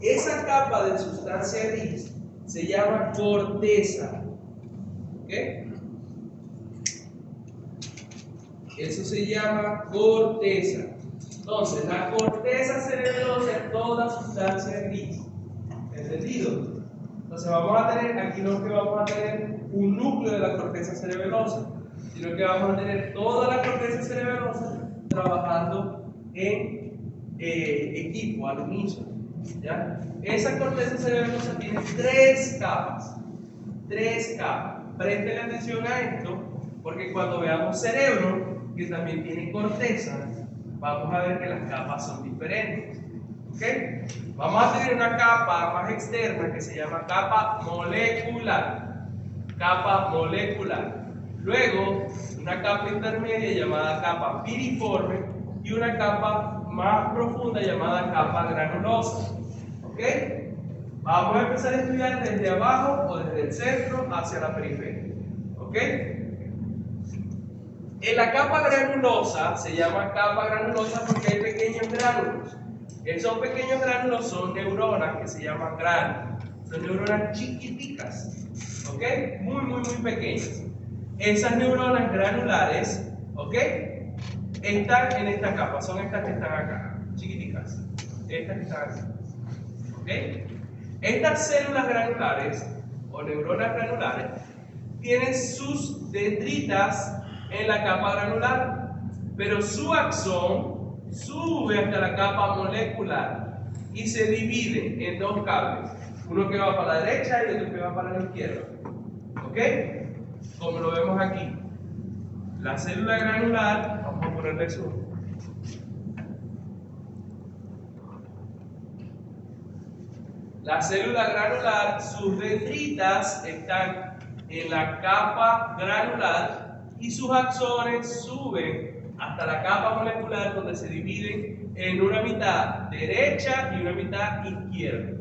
S1: Esa capa de sustancia gris se llama corteza. ¿Ok? Eso se llama corteza. Entonces, la corteza cerebelosa es toda sustancia gris. ¿Entendido? Entonces vamos a tener, aquí no es que vamos a tener un núcleo de la corteza cerebelosa, sino que vamos a tener toda la corteza cerebelosa trabajando en equipo, al unísono. ¿Ya? Esa corteza cerebelosa tiene 3 capas. 3 capas. Presten atención a esto, porque cuando veamos cerebro, que también tiene corteza, vamos a ver que las capas son diferentes. ¿Okay? Vamos a tener una capa más externa que se llama capa molecular. Capa molecular. Luego, una capa intermedia llamada capa piriforme y una capa más profunda llamada capa granulosa. ¿Ok? Vamos a empezar a estudiar desde abajo o desde el centro hacia la periferia. ¿Ok? En la capa granulosa se llama capa granulosa porque hay pequeños gránulos. Esos pequeños gránulos son neuronas que se llaman gránulos. Son neuronas chiquiticas. ¿Ok? Muy pequeñas. Esas neuronas granulares, ¿ok? Están en esta capa, son estas que están acá, chiquiticas. Estas que están aquí. ¿Ok? Estas células granulares o neuronas granulares tienen sus dendritas en la capa granular, pero su axón sube hasta la capa molecular y se divide en 2 cables, uno que va para la derecha y otro que va para la izquierda. ¿Ok? Como lo vemos aquí, la célula granular, vamos a ponerle zoom. La célula granular, sus dendritas están en la capa granular y sus axones suben hasta la capa molecular donde se dividen en una mitad derecha y una mitad izquierda.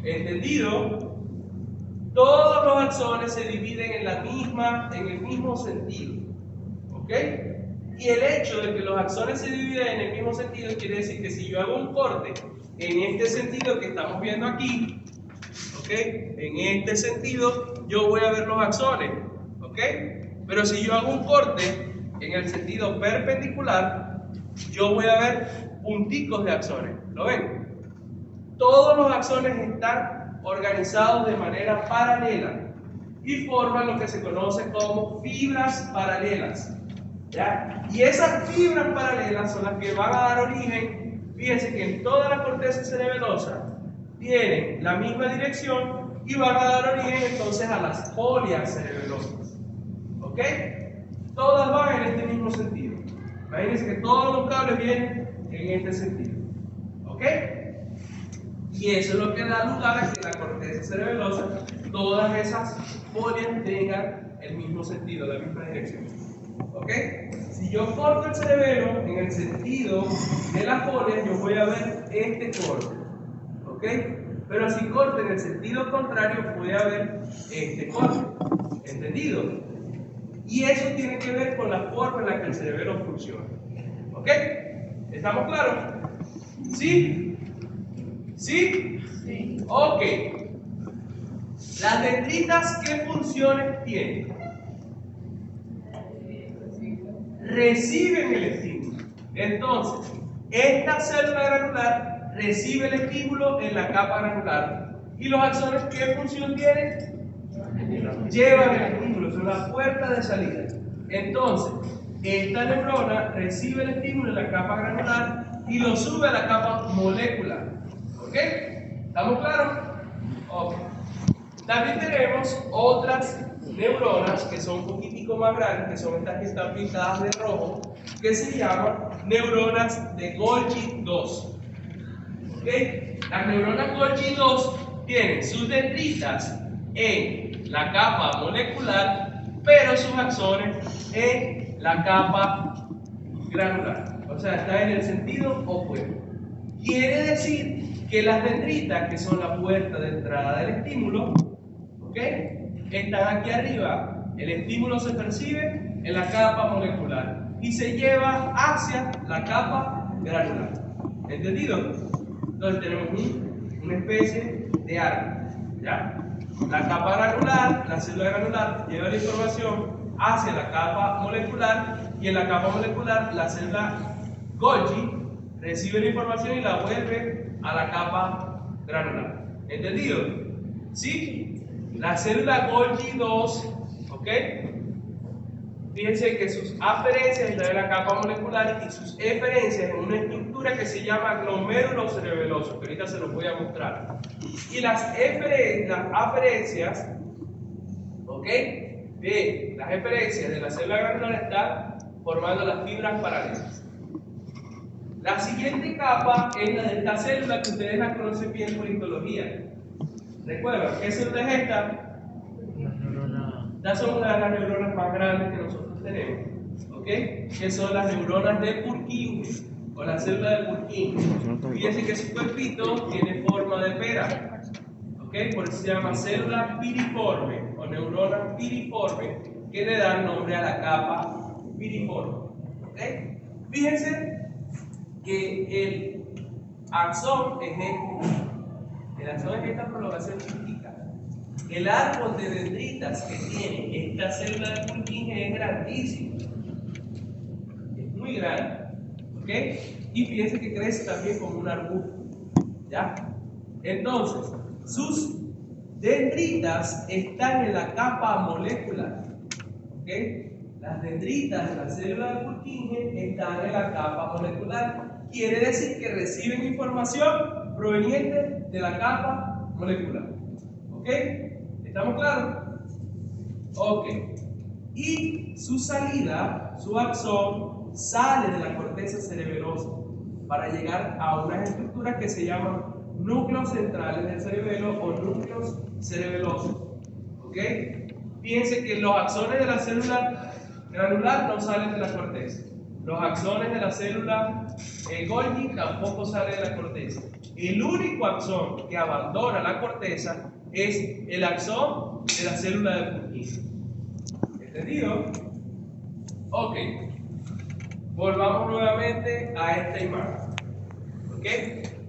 S1: ¿Entendido? Todos los axones se dividen en el mismo sentido. ¿Ok? Y el hecho de que los axones se dividen en el mismo sentido quiere decir que si yo hago un corte en este sentido que estamos viendo aquí, ¿ok? En este sentido yo voy a ver los axones, ¿ok? Pero si yo hago un corte en el sentido perpendicular, yo voy a ver punticos de axones. ¿Lo ven? Todos los axones están organizados de manera paralela y forman lo que se conoce como fibras paralelas. ¿Ya? Y esas fibras paralelas son las que van a dar origen, fíjense que en toda la corteza cerebelosa tienen la misma dirección y van a dar origen entonces a las folias cerebelosas. ¿Ok? Todas van en este mismo sentido. Imagínense que todos los cables vienen en este sentido. ¿Ok? Y eso es lo que da lugar a que la corteza cerebelosa, todas esas folias tengan el mismo sentido, la misma dirección. ¿Ok? Si yo corto el cerebelo en el sentido de la folia, yo voy a ver este corte. ¿Ok? Pero si corto en el sentido contrario, voy a ver este corte. ¿Entendido? Y eso tiene que ver con la forma en la que el cerebelo funciona. ¿Ok? ¿Estamos claros? ¿Sí? ¿Sí?
S3: Sí.
S1: Ok. Las dendritas, ¿qué funciones tienen? Reciben el estímulo. Entonces, esta célula granular recibe el estímulo en la capa granular. ¿Y los axones qué función tienen? Llevan el estímulo, son la puerta de salida. Entonces, esta neurona recibe el estímulo en la capa granular y lo sube a la capa molecular. ¿Ok? ¿Estamos claros? Ok. También tenemos otras neuronas que son un poquitico más grandes, que son estas que están pintadas de rojo, que se llaman neuronas de Golgi 2. ¿Ok? Las neuronas Golgi 2 tienen sus dendritas en la capa molecular, pero sus axones en la capa granular. O sea, está en el sentido opuesto. Quiere decir que las dendritas, que son la puerta de entrada del estímulo, ¿ok? Están aquí arriba. El estímulo se percibe en la capa molecular y se lleva hacia la capa granular. ¿Entendido? Entonces tenemos una especie de árbol. ¿Ya? La capa granular, la célula granular, lleva la información hacia la capa molecular y en la capa molecular la célula Golgi recibe la información y la vuelve a la capa granular. ¿Entendido? ¿Sí? La célula Golgi 2, ¿ok? Fíjense que sus aferencias están en la capa molecular y sus eferencias en una estructura que se llama glomérulo cerebeloso, que ahorita se los voy a mostrar. Y las aferencias, ¿ok? Las eferencias de la célula granular están formando las fibras paralelas. La siguiente capa es la de esta célula que ustedes la conocen bien por histología. ¿Recuerdan qué célula es esta? Estas son una de las neuronas más grandes que nosotros tenemos, ¿ok? Que son las neuronas de Purkinje, o la célula de Purkinje. Fíjense que su cuerpito tiene forma de pera, ¿ok? Por eso se llama célula piriforme, o neurona piriforme, que le da nombre a la capa piriforme, ¿ok? Fíjense que el axón es este. El axón es esta prolongación chiquita. El árbol de dendritas que tiene esta célula de Purkinje es grandísimo. Es muy grande. ¿Ok? Y fíjense que crece también como un arbusto. ¿Ya? Entonces, sus dendritas están en la capa molecular. ¿Ok? Las dendritas de la célula de Purkinje están en la capa molecular. Quiere decir que reciben información proveniente de la capa molecular. ¿Ok? ¿Estamos claros? Ok. Y su salida, su axón, sale de la corteza cerebelosa para llegar a unas estructuras que se llaman núcleos centrales del cerebelo o núcleos cerebelosos. ¿Ok? Fíjense que los axones de la célula granular no salen de la corteza. Los axones de la célula Golgi tampoco salen de la corteza. El único axón que abandona la corteza es el axón de la célula de Purkinje. ¿Entendido? Ok. Volvamos nuevamente a esta imagen. ¿Ok?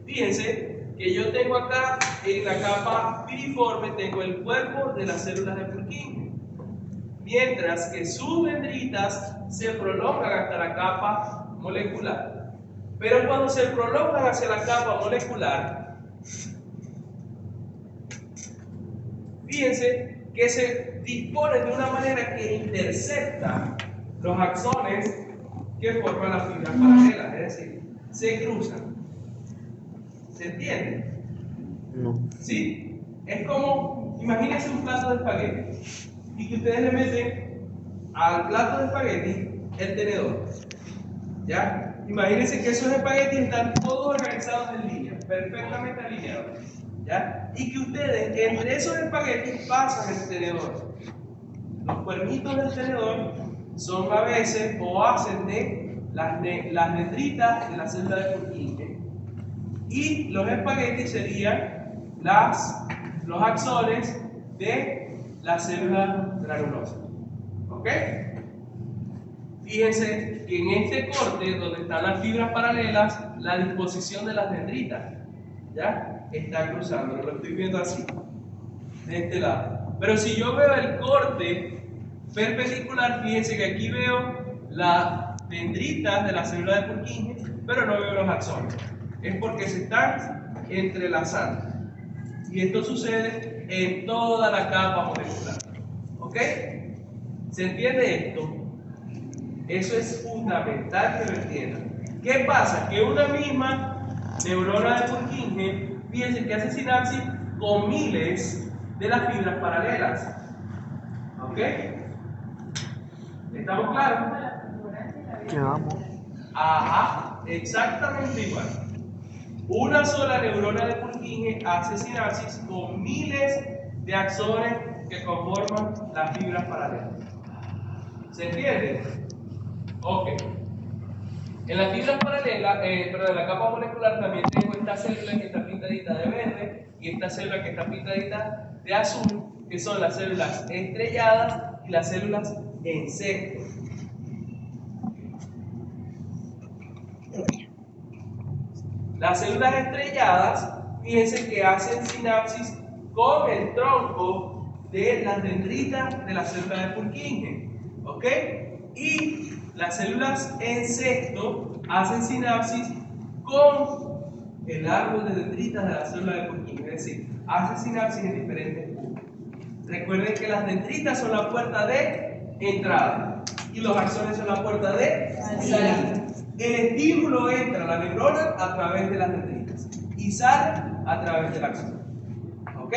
S1: Fíjense que yo tengo acá en la capa piriforme, tengo el cuerpo de las células de Purkinje. Mientras que sus dendritas se prolongan hasta la capa molecular. Pero cuando se prolongan hacia la capa molecular, fíjense que se dispone de una manera que intercepta los axones que forman las fibras paralelas, es decir, se cruzan. ¿Se entiende?
S4: No.
S1: ¿Sí? Es como, imagínense un plato de espagueti y que ustedes le meten al plato de espagueti el tenedor. ¿Ya? Imagínense que esos espaguetis están todos organizados en línea, perfectamente alineados. ¿Ya? Y que ustedes entre esos espaguetis pasan el tenedor. Los cuernitos del tenedor son a veces o hacen de las dendritas de la célula de Purkinje. Y los espaguetis serían los axones de la célula granulosa. ¿Ok? Fíjense que en este corte, donde están las fibras paralelas, la disposición de las dendritas, ¿ya? Está cruzando, lo estoy viendo así, de este lado. Pero si yo veo el corte perpendicular, fíjense que aquí veo las dendritas de la célula de Purkinje, pero no veo los axones. Es porque se están entrelazando. Y esto sucede en toda la capa molecular. ¿Ok? ¿Se entiende esto? Eso es fundamental que lo entiendan. ¿Qué pasa? Que una misma neurona de Purkinje, fíjense que hace sinapsis con miles de las fibras paralelas. ¿Ok? ¿Estamos claros?
S4: Vamos.
S1: Ajá, exactamente igual. Una sola neurona de Purkinje hace sinapsis con miles de axones que conforman las fibras paralelas. ¿Se entiende? Ok. En las fibras paralelas, pero en la capa molecular también tengo esta célula que está pintadita de verde y esta célula que está pintadita de azul, que son las células estrelladas y las células en sexto. Las células estrelladas, fíjense que hacen sinapsis con el tronco de las dendritas de la célula de Purkinje. ¿Ok? Y las células en sexto hacen sinapsis con el árbol de dendritas de la célula de Purkinje. Es decir, hacen sinapsis en diferentes puntos. Recuerden que las dendritas son la puerta de entrada. y los axones son la puerta de salida. El estímulo entra a la neurona a través de las dendritas y sale a través del axón. ¿Ok?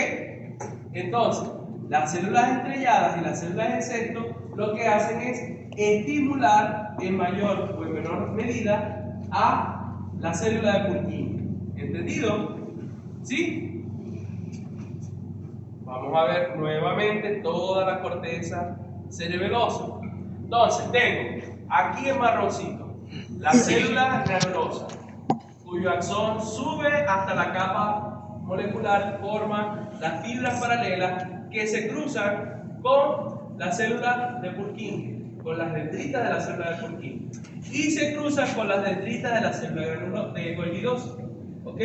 S1: Entonces, las células estrelladas y las células de sexto lo que hacen es estimular en mayor o en menor medida a la célula de Purkinje. ¿Entendido? ¿Sí? Vamos a ver nuevamente toda la corteza cerebelosa. Entonces, tengo aquí en marroncito la célula granulosa, cuyo axón sube hasta la capa molecular, forma las fibras paralelas que se cruzan con la célula de Purkinje, con las dendritas de la célula de Purkinje, y se cruzan con las dendritas de la célula de Golgi 2. ¿Ok?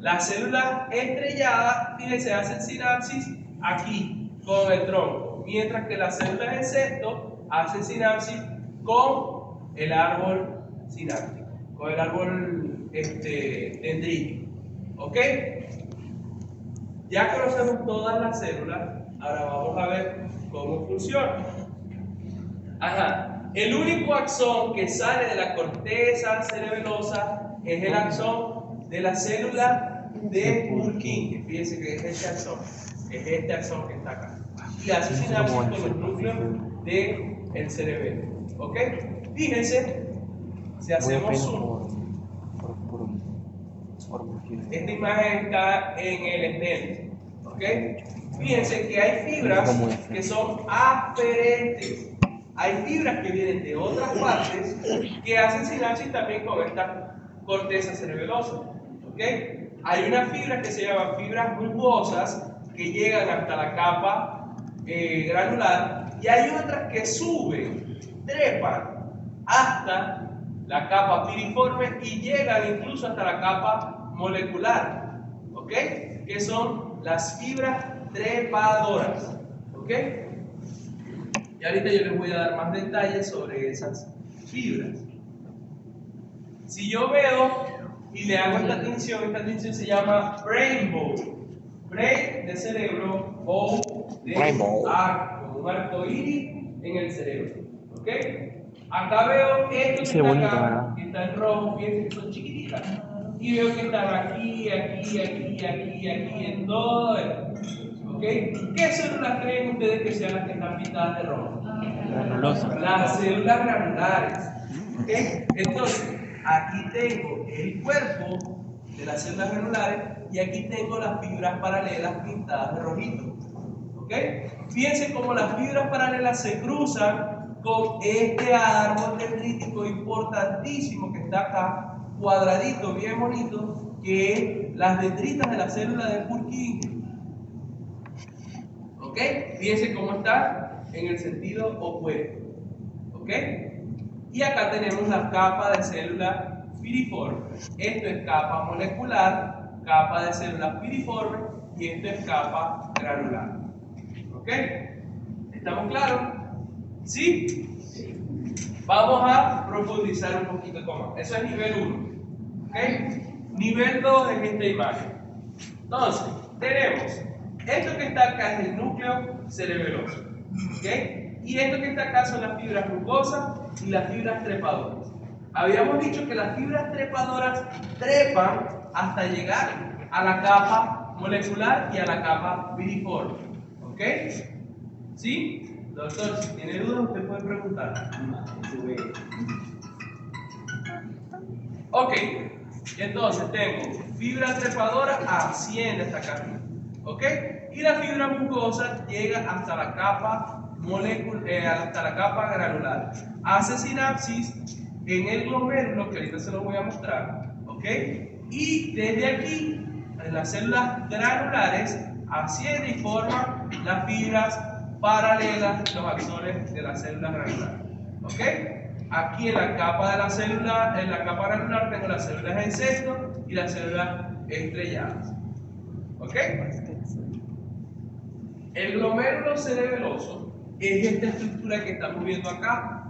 S1: La célula estrellada, fíjense, hacen sinapsis aquí con el tronco, mientras que las células de sexto hacen sinapsis con el árbol sináptico, con el árbol dendrítico. ¿Ok? Ya conocemos todas las células, ahora vamos a ver cómo funciona. Ajá. El único axón que sale de la corteza cerebelosa es el axón de la célula de Purkinje. Fíjense que es este axón que está acá. Y hace sinapsis con el núcleo del cerebelo. ¿Ok? Fíjense, si hacemos zoom, esta imagen está en el SNEL. ¿Ok? Fíjense que hay fibras que son aferentes. Hay fibras que vienen de otras partes que hacen sinapsis también con esta corteza cerebelosa. ¿Ok? Hay unas fibras que se llaman fibras bulbosas que llegan hasta la capa granular, y hay otras que suben, trepan hasta la capa piriforme y llegan incluso hasta la capa molecular. ¿Ok? Que son las fibras trepadoras. ¿Ok? Y ahorita yo les voy a dar más detalles sobre esas fibras. Si yo veo y le hago esta tinción se llama brain bow. Brain de cerebro, bow de arco, como un arco iris en el cerebro. ¿Ok? Acá veo esto que está acá, que está en rojo, fíjense que son chiquititas. Y veo que están aquí, en todo esto. ¿Ok? ¿Qué células creen ustedes que sean las que están pintadas de rojo?
S4: Granulosas.
S1: Las células granulares. ¿Ok? Entonces, aquí tengo el cuerpo de las células granulares y aquí tengo las fibras paralelas pintadas de rojito. ¿Ok? Fíjense cómo las fibras paralelas se cruzan con este árbol dendrítico importantísimo que está acá, cuadradito, bien bonito, que es las dendritas de la célula de Purkinje. ¿Ok? Fíjense cómo está en el sentido opuesto. ¿Ok? Y acá tenemos la capa de célula piriforme. Esto es capa molecular, capa de célula piriforme, y esto es capa granular. ¿Ok? ¿Estamos claros? ¿Sí? Vamos a profundizar un poquito más. Eso es nivel 1. ¿Ok? Nivel 2 es esta imagen. Entonces, tenemos esto que está acá es el núcleo cerebeloso. ¿Ok? Y esto que está acá son las fibras rugosas y las fibras trepadoras. Habíamos dicho que las fibras trepadoras trepan hasta llegar a la capa molecular y a la capa piriforme. ¿Ok? ¿Sí? Doctor, si tiene dudas, usted puede preguntar. Ok, entonces tengo fibra trepadora, asciende hasta acá. ¿Ok? Y la fibra mucosa llega hasta la capa hasta la capa granular. Hace sinapsis en el glomérulo, que ahorita se lo voy a mostrar. ¿Ok? Y desde aquí, en las células granulares, asciende y forma las fibras paralelas, los axones de la célula granular. ¿Ok? Aquí en la capa de la célula, en la capa granular tengo las células en sexto y las células estrelladas. ¿Ok? El glomérulo cerebeloso es esta estructura que estamos viendo acá.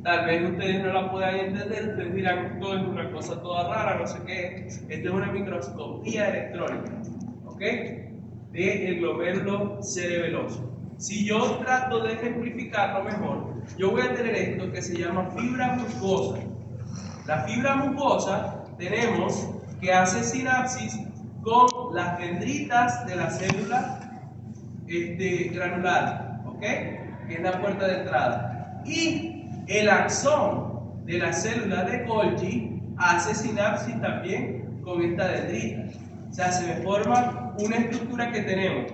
S1: Tal vez ustedes no la puedan entender, ustedes dirán, esto es una cosa toda rara, no sé qué. Esto es una microscopía electrónica, ¿ok? Del glomérulo cerebeloso. Si yo trato de ejemplificarlo mejor, yo voy a tener esto que se llama fibra musgosa. La fibra musgosa tenemos que hace sinapsis con las dendritas de la célula granular, ¿ok? Que es la puerta de entrada. Y el axón de la célula de Golgi hace sinapsis también con esta dendrita. O sea, se me forma una estructura que tenemos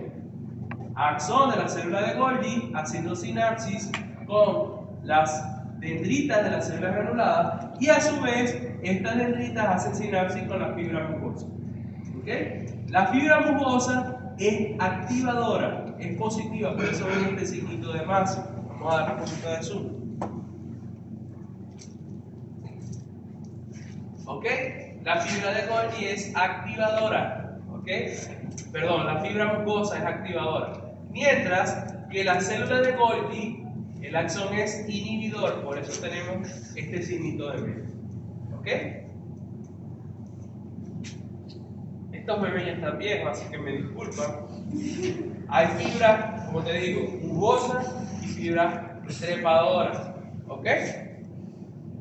S1: axón de la célula de Golgi haciendo sinapsis con las dendritas de la célula granulada, y a su vez estas dendritas hacen sinapsis con la fibra musgosa. ¿Okay? La fibra musgosa es activadora, es positiva, por eso ven este signito de más. Vamos a darle un poquito de zoom. ¿Ok? La fibra de Golgi es activadora. ¿Ok? Perdón, la fibra musgosa es activadora. Mientras que la célula de Golgi, el axón es inhibidor, por eso tenemos este signito de medio. ¿Ok? Estos bebés ya están viejos, así que me disculpan. Hay fibras, como te digo, musgosas y fibras trepadoras. ¿Ok?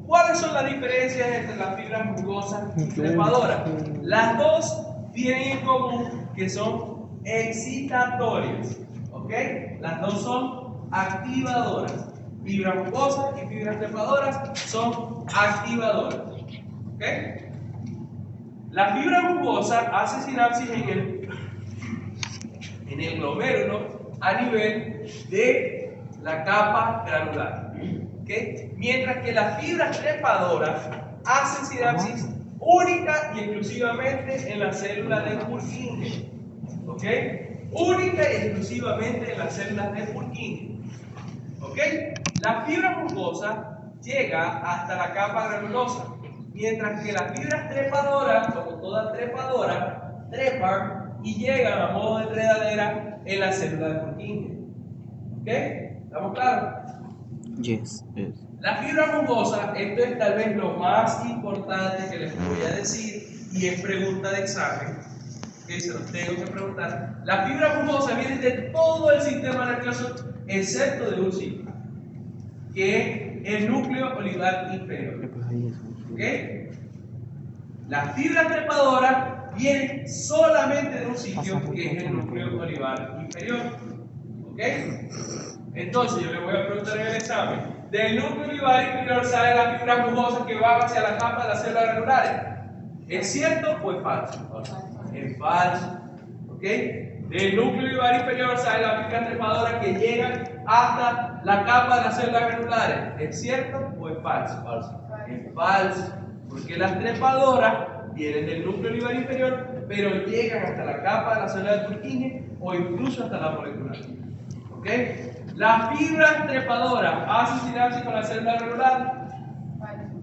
S1: ¿Cuáles son las diferencias entre las fibras musgosas y trepadoras? Las dos tienen en común que son excitatorias. ¿Ok? Las dos son activadoras. Fibras musgosas y fibras trepadoras son activadoras. ¿Ok? La fibra musgosa hace sinapsis en el glomérulo a nivel de la capa granular. ¿Okay? Mientras que las fibras trepadoras hacen sinapsis única y exclusivamente en la célula de Purkinje. ¿Ok? Única y exclusivamente en las células de Purkinje. ¿Ok? La fibra musgosa llega hasta la capa granulosa, mientras que las fibras trepadoras, como toda trepadora, trepan y llegan a modo de enredadera en la célula de Purkinje. ¿Ok? ¿Estamos claros?
S4: Yes, yes.
S1: La fibra musgosa, esto es tal vez lo más importante que les voy a decir, y es pregunta de examen, que se los tengo que preguntar. La fibra musgosa viene de todo el sistema nervioso, excepto de un sitio, que es el núcleo olivar inferior. ¿Ok? Las fibras trepadoras vienen solamente de un sitio, que es el núcleo olivar inferior. ¿Ok? Entonces yo le voy a preguntar en el examen, del núcleo olivar inferior salen las fibras musgosas que van hacia la capa de las células granulares. ¿Es cierto o es falso? Es falso. ¿Ok? Del núcleo olivar inferior salen las fibras trepadoras que llegan hasta la capa de las células granulares. ¿Es cierto o es falso? Es falso. Porque las trepadoras vienen del núcleo olivar inferior, pero llegan hasta la capa de la célula de Purkinje o incluso hasta la molecular. ¿Ok? Las fibras trepadoras hacen sinapsis con la célula granular.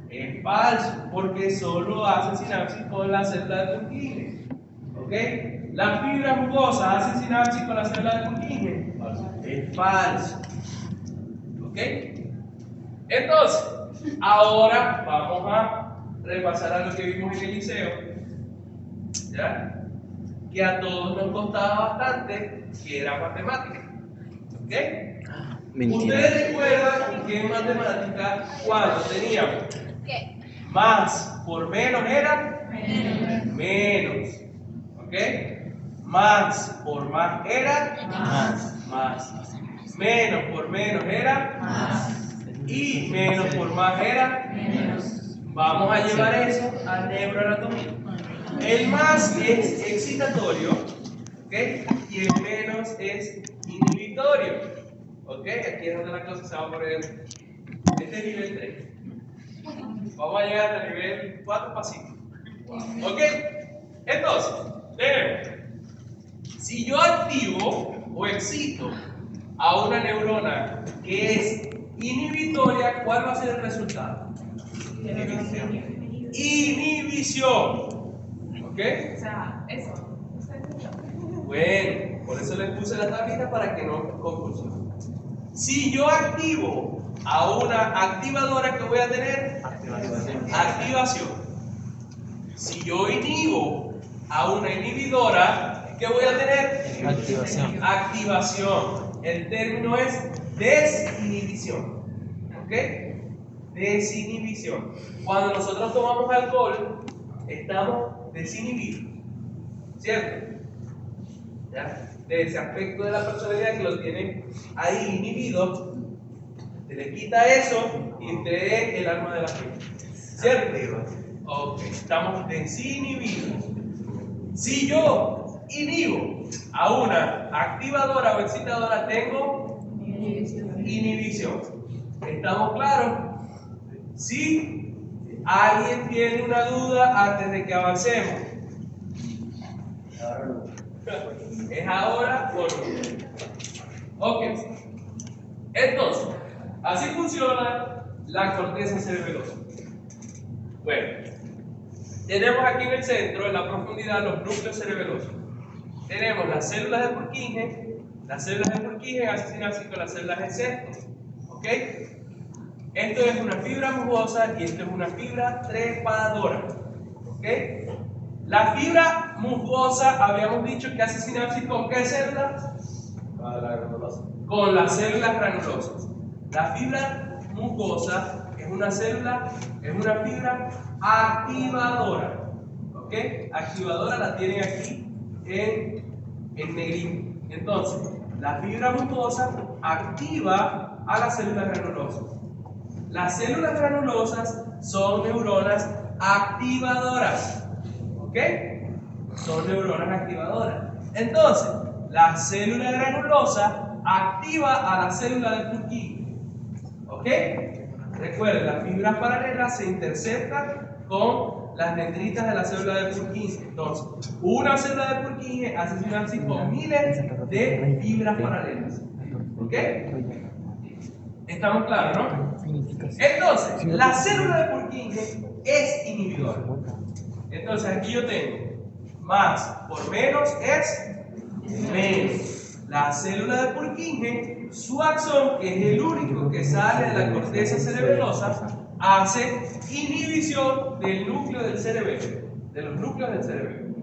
S1: Es falso, porque solo hacen sinapsis con la célula de Purkinje. ¿Ok? Las fibras musgosas hacen sinapsis con la célula de Purkinje. Es falso. ¿Ok? Entonces, ahora vamos a repasar a lo que vimos en el liceo. ¿Ya? Que a todos nos costaba bastante, que era matemática. ¿Ok?
S4: Mentira.
S1: Ustedes recuerdan que en matemática, cuando teníamos más por menos era menos. ¿Ok? Más por más era más. Menos por menos era más. Y menos por más era menos. Vamos a llevar eso a neuroanatomía. El más es excitatorio, ¿ok? Y el menos es inhibitorio. ¿Ok? Aquí es donde la cosa se va a poner. Este es nivel 3. Vamos a llegar al nivel 4 pasitos. ¿Ok? Entonces, tenemos. Si yo activo o excito a una neurona que es inhibitoria, ¿cuál va a ser el resultado? Inhibición. ¿Ok?
S3: O sea, eso.
S1: Bueno, por eso les puse la tablita para que no confusionen. Si yo activo a una activadora, ¿qué voy a tener? Activación. Si yo inhibo a una inhibidora, ¿qué voy a tener?
S4: Activación.
S1: Activación. el término es desinhibición. ¿Ok? Desinhibición. Cuando nosotros tomamos alcohol, estamos desinhibidos. ¿Cierto? ¿Ya? De ese aspecto de la personalidad que lo tiene ahí inhibido, se le quita eso y usted es el alma de la fe. ¿Cierto? Ok, estamos desinhibidos. Si yo inhibo a una activadora o excitadora, tengo inhibición. ¿Estamos claros? Si alguien tiene una duda antes de que avancemos. ¿Es ahora o no? Ok. Entonces, así funciona la corteza cerebelosa. Bueno, tenemos aquí en el centro, en la profundidad, los núcleos cerebelosos. Tenemos las células de Purkinje. Las células de Purkinje asocian con las células de sexto. ¿Ok? Esto es una fibra musgosa y esto es una fibra trepadora. ¿Ok? La fibra musgosa, habíamos dicho que hace sinapsis con ¿qué células? Con las células granulosas. La fibra musgosa es una célula, es una fibra activadora. ¿Ok? Activadora la tienen aquí en negrito. Entonces, la fibra musgosa activa a las células granulosas. Las células granulosas son neuronas activadoras. ¿Ok? Son neuronas activadoras. Entonces, la célula granulosa activa a la célula de Purkinje. ¿Ok? Recuerden, las fibras paralelas se interceptan con las dendritas de la célula de Purkinje. Entonces, una célula de Purkinje hace sinapsis con miles de fibras paralelas. ¿Ok? ¿Estamos claros, no? Entonces, la célula de Purkinje es inhibidora. Entonces, aquí yo tengo más por menos es menos. La célula de Purkinje, su axón, que es el único que sale de la corteza cerebelosa, hace inhibición del núcleo del cerebelo, de los núcleos del cerebelo.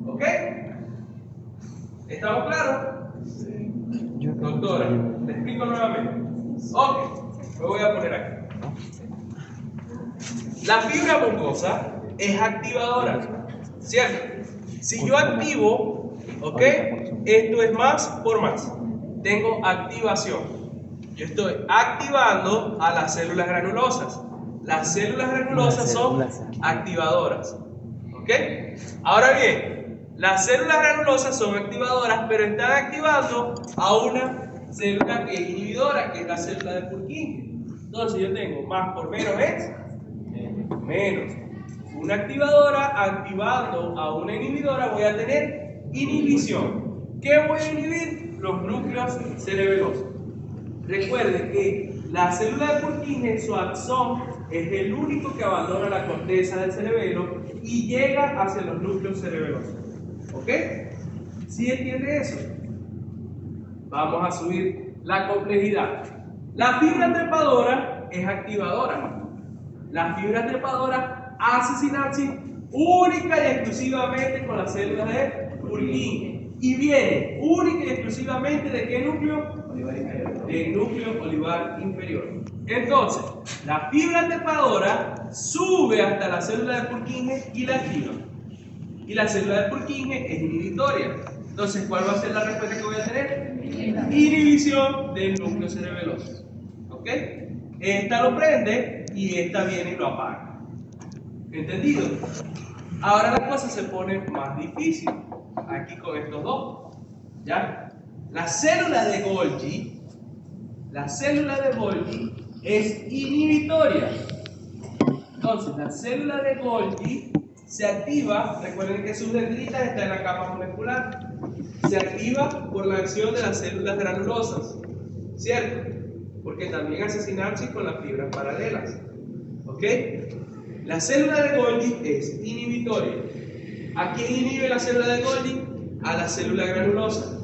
S1: ¿Ok? ¿Estamos claros? Doctora, le explico nuevamente. Ok, me voy a poner aquí. La fibra musgosa es activadora, ¿cierto? Si yo activo, ¿ok? Esto es más por más. Tengo activación. Yo estoy activando a las células granulosas. Las células granulosas son activadoras, ¿ok? Ahora bien, las células granulosas son activadoras, pero están activando a una célula que es inhibidora, que es la célula de Purkinje. Entonces yo tengo más por menos es menos. Una activadora activando a una inhibidora, voy a tener inhibición. ¿Qué voy a inhibir? Los núcleos cerebelosos. Recuerden que la célula de Purkinje, su axón, es el único que abandona la corteza del cerebelo y llega hacia los núcleos cerebelosos. ¿Ok? ¿Sí entiende eso? Vamos a subir la complejidad. La fibra trepadora es activadora. La fibra trepadora hace sinapsis única y exclusivamente con las células de Purkinje. Y viene única y exclusivamente ¿de qué núcleo? Del núcleo olivar inferior. Entonces, la fibra trepadora sube hasta la célula de Purkinje y la activa. Y la célula de Purkinje es inhibitoria. Entonces, ¿cuál va a ser la respuesta que voy a tener? Inhibición del núcleo cerebeloso. ¿Ok? Esta lo prende y esta viene y lo apaga. ¿Entendido? Ahora la cosa se pone más difícil. Aquí con estos dos. ¿Ya? La célula de Golgi es inhibitoria. Entonces, la célula de Golgi se activa, recuerden que sus dendritas están en la capa molecular, se activa por la acción de las células granulosas, ¿cierto? Porque también hace sinapsis con las fibras paralelas. ¿Ok? La célula de Golgi es inhibitoria. ¿A quién inhibe la célula de Golgi? A la célula granulosa.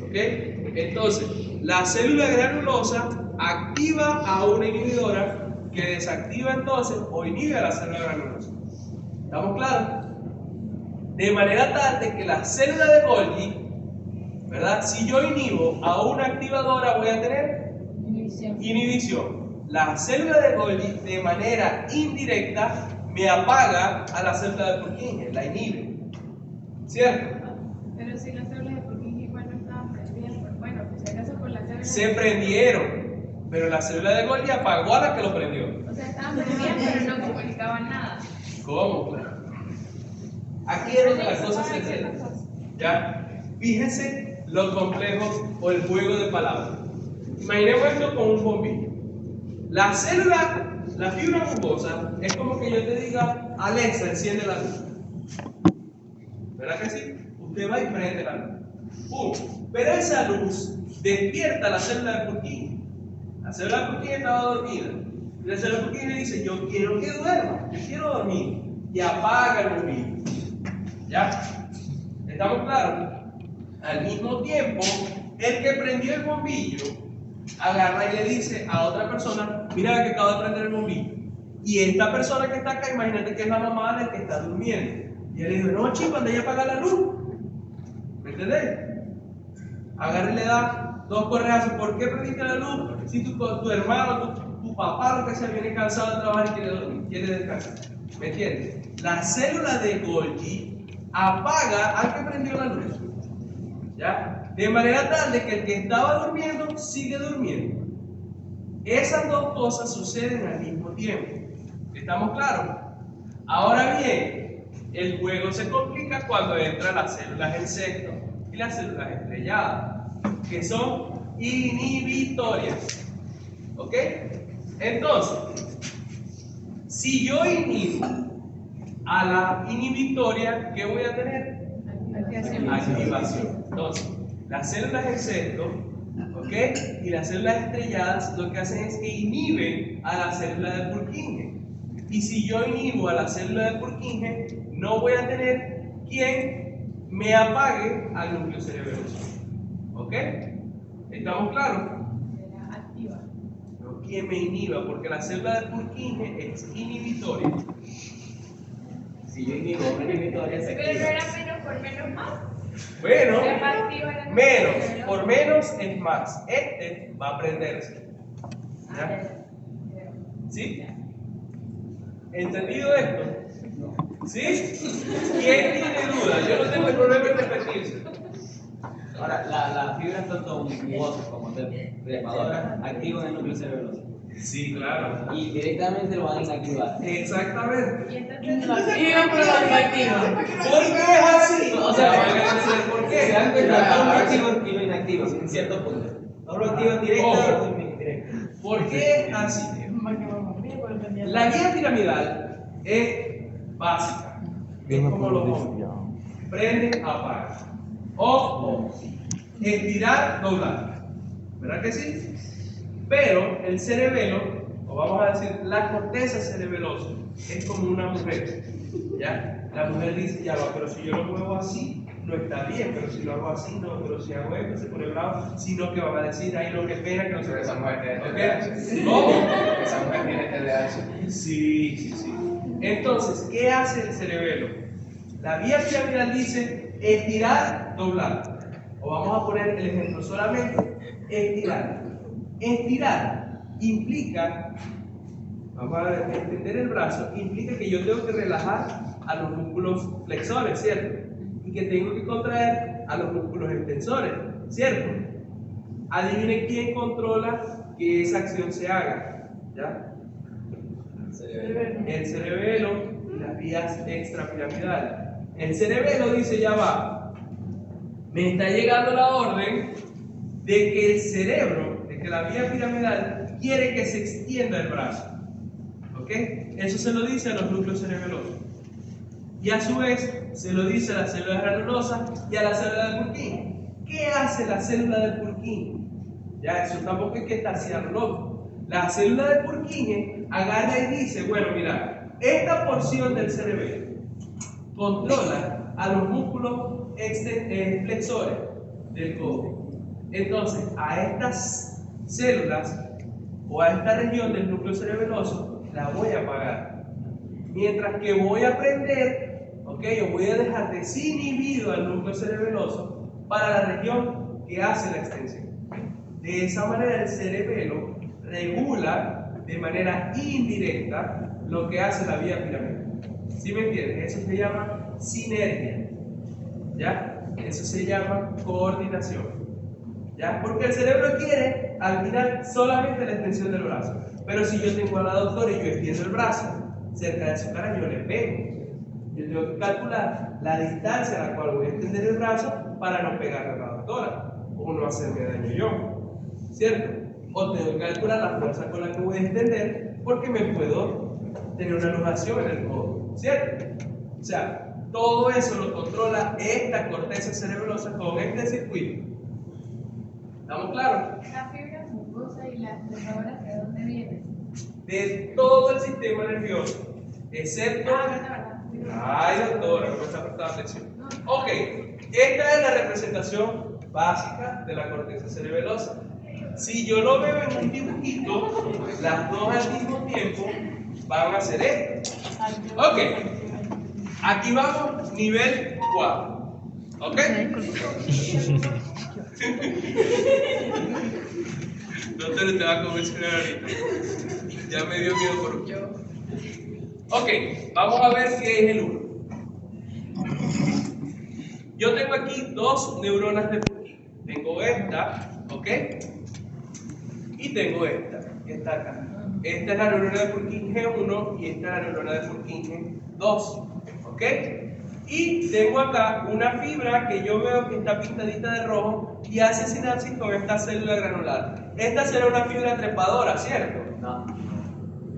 S1: ¿Ok? Entonces, la célula granulosa activa a una inhibidora que desactiva entonces o inhibe a la célula granulosa. ¿Estamos claros? De manera tal de que la célula de Golgi ¿verdad? Si yo inhibo a una activadora, voy a tener
S3: Inhibición.
S1: inhibición. La célula de Golgi, de manera indirecta, me apaga a la célula de Purkinje, la inhibe. ¿Cierto?
S3: Pero si las células de Purkinje igual no estaban prendidas, pues bueno, pues si acaso por las células.
S1: Se prendieron, pero la célula de Golgi apagó a la que lo prendió.
S3: O sea, estaban prendidas, pero no comunicaban nada.
S1: ¿Cómo? Claro. Aquí es donde las cosas se entienden. ¿Ya? Fíjense lo complejo o el juego de palabras. Imaginemos esto con un bombillo. La célula, la fibra bulbosa, es como que yo te diga, Alexa, enciende la luz. ¿Verdad que sí? Usted va y prende la luz. ¡Pum! Pero esa luz despierta la célula de Purkinje. La célula de Purkinje estaba dormida. Y la célula de Purkinje dice, yo quiero que duerma, yo quiero dormir. Y apaga el bombillo. ¿Ya? ¿Estamos claros? Al mismo tiempo, el que prendió el bombillo agarra y le dice a otra persona, mira que acabo de prender el bombillo. Y esta persona que está acá, imagínate que es la mamá del que está durmiendo. Y él le dice, no, chico, cuando ella apaga la luz. ¿Me entendés? Agarra y le da 2 correazos. ¿Por qué prendiste la luz? Si tu hermano, tu papá, lo que sea, viene cansado de trabajar y quiere dormir, quiere descansar. ¿Me entiendes? La célula de Golgi apaga al que prendió la luz. ¿Ya? De manera tal de que el que estaba durmiendo sigue durmiendo. Esas dos cosas suceden al mismo tiempo. ¿Estamos claros? Ahora bien, el juego se complica cuando entran las células en sexto y las células estrelladas, que son inhibitorias. ¿Ok? Entonces, si yo inhibo a la inhibitoria, ¿qué voy a tener? Activación. Entonces, las células en sexto, ¿ok? Y las células estrelladas lo que hacen es que inhiben a la célula de Purkinje. Y si yo inhibo a la célula de Purkinje, no voy a tener quien me apague al núcleo cerebeloso. ¿Ok? ¿Estamos claros?
S3: Activa.
S1: No, quien me inhiba, porque la célula de Purkinje es inhibitoria.
S2: Si yo inhibo una inhibitoria, se
S3: Pero no
S2: activa.
S3: era menos por menos más.
S1: Bueno,
S3: Se más activa la
S1: menos,
S3: célula.
S1: por menos es más. Este va a prenderse. ¿Ya? ¿Sí? ¿Entendido esto? ¿Sí? ¿Quién tiene duda? Yo no tengo problema en repetirse.
S2: Ahora, las fibras tanto mucosas como trepadoras activan el núcleo cerebeloso.
S1: Sí, claro.
S2: Y directamente lo van a inactivar.
S1: Exactamente.
S3: Y entonces
S5: Lo activan, pero lo inactivan.
S1: ¿Por qué es así?
S2: O sea,
S1: Ya van a decir, ¿por
S2: Se
S1: qué?
S2: dan cuenta, no lo activan y lo inactivan en cierto punto. No lo activan directo
S1: Ojo.
S2: o indirecto.
S1: ¿Por qué es así? La guía piramidal es básica. Es como los hombres. Prende, apaga. O, estirar, doblar. ¿Verdad que sí? Pero el cerebelo, o vamos a decir la corteza cerebelosa, es como una mujer. ¿Ya? La mujer dice, ya va, pero si yo lo muevo así, no está bien, pero si lo hago así, no, pero si hago esto, se pone bravo, sino que van a decir, ahí lo que pena que no se
S6: Esa mujer tiene
S1: ¿Ok? ¿Cómo?
S6: Esa mujer tiene TDAH.
S1: Sí, sí, sí. Entonces, ¿qué hace el cerebelo? La vía piramidal dice estirar, doblar. O vamos a poner el ejemplo solamente, estirar. Estirar implica, vamos a extender el brazo, implica que yo tengo que relajar a los músculos flexores, ¿cierto? Y que tengo que contraer a los músculos extensores, ¿cierto? Adivinen quién controla que esa acción se haga, ¿ya? El cerebelo y las vías extrapiramidales. El cerebelo dice, ya va, me está llegando la orden de que el cerebro, de que la vía piramidal quiere que se extienda el brazo. ¿Ok? Eso se lo dice a los núcleos cerebelosos. Y a su vez se lo dice a la célula granulosa y a la célula de Purkinje. ¿Qué hace la célula de Purkinje? Ya, eso tampoco hay que estaciarlo. La célula de Purkinje agarra y dice, bueno, mira, esta porción del cerebelo controla a los músculos flexores del codo. Entonces, a estas células o a esta región del núcleo cerebeloso la voy a apagar. Mientras que voy a prender, ¿ok? Yo voy a dejar desinhibido al núcleo cerebeloso para la región que hace la extensión. De esa manera el cerebelo regula de manera indirecta lo que hace la vía piramidal. ¿Sí me entiendes? Eso se llama sinergia. ¿Ya? Eso se llama coordinación. ¿Ya? Porque el cerebro quiere al final solamente la extensión del brazo. Pero si yo tengo a la doctora y yo extiendo el brazo cerca de su cara, yo le pego. Yo tengo que calcular la distancia a la cual voy a extender el brazo para no pegarle a la doctora o no hacerme daño yo, ¿cierto? O tengo que calcular la fuerza con la que voy a extender porque me puedo tener una luxación en el codo, ¿cierto? O sea, todo eso lo controla esta corteza cerebelosa con este circuito. ¿Estamos claros?
S3: La fibra mucosa y las trepadoras, ¿de dónde vienen?
S1: De todo el sistema nervioso, excepto... Ay, doctora, no me está prestando atención. Ok, esta es la representación básica de la corteza cerebelosa. Si yo lo veo en un dibujito, las dos al mismo tiempo van a ser esto. Ok, aquí vamos, nivel 4. ¿Ok? Doctor, te va a convencer ahorita. Ya me dio miedo por usted. Ok, vamos a ver qué es el 1. Yo tengo aquí dos neuronas de Purkinje. Tengo esta, ¿ok? Y tengo esta, que está acá. Esta es la neurona de Purkinje 1 y esta es la neurona de Purkinje 2, ¿ok? Y tengo acá una fibra que yo veo que está pintadita de rojo y hace sinapsis con esta célula granular. Esta será una fibra trepadora, ¿cierto?
S2: No.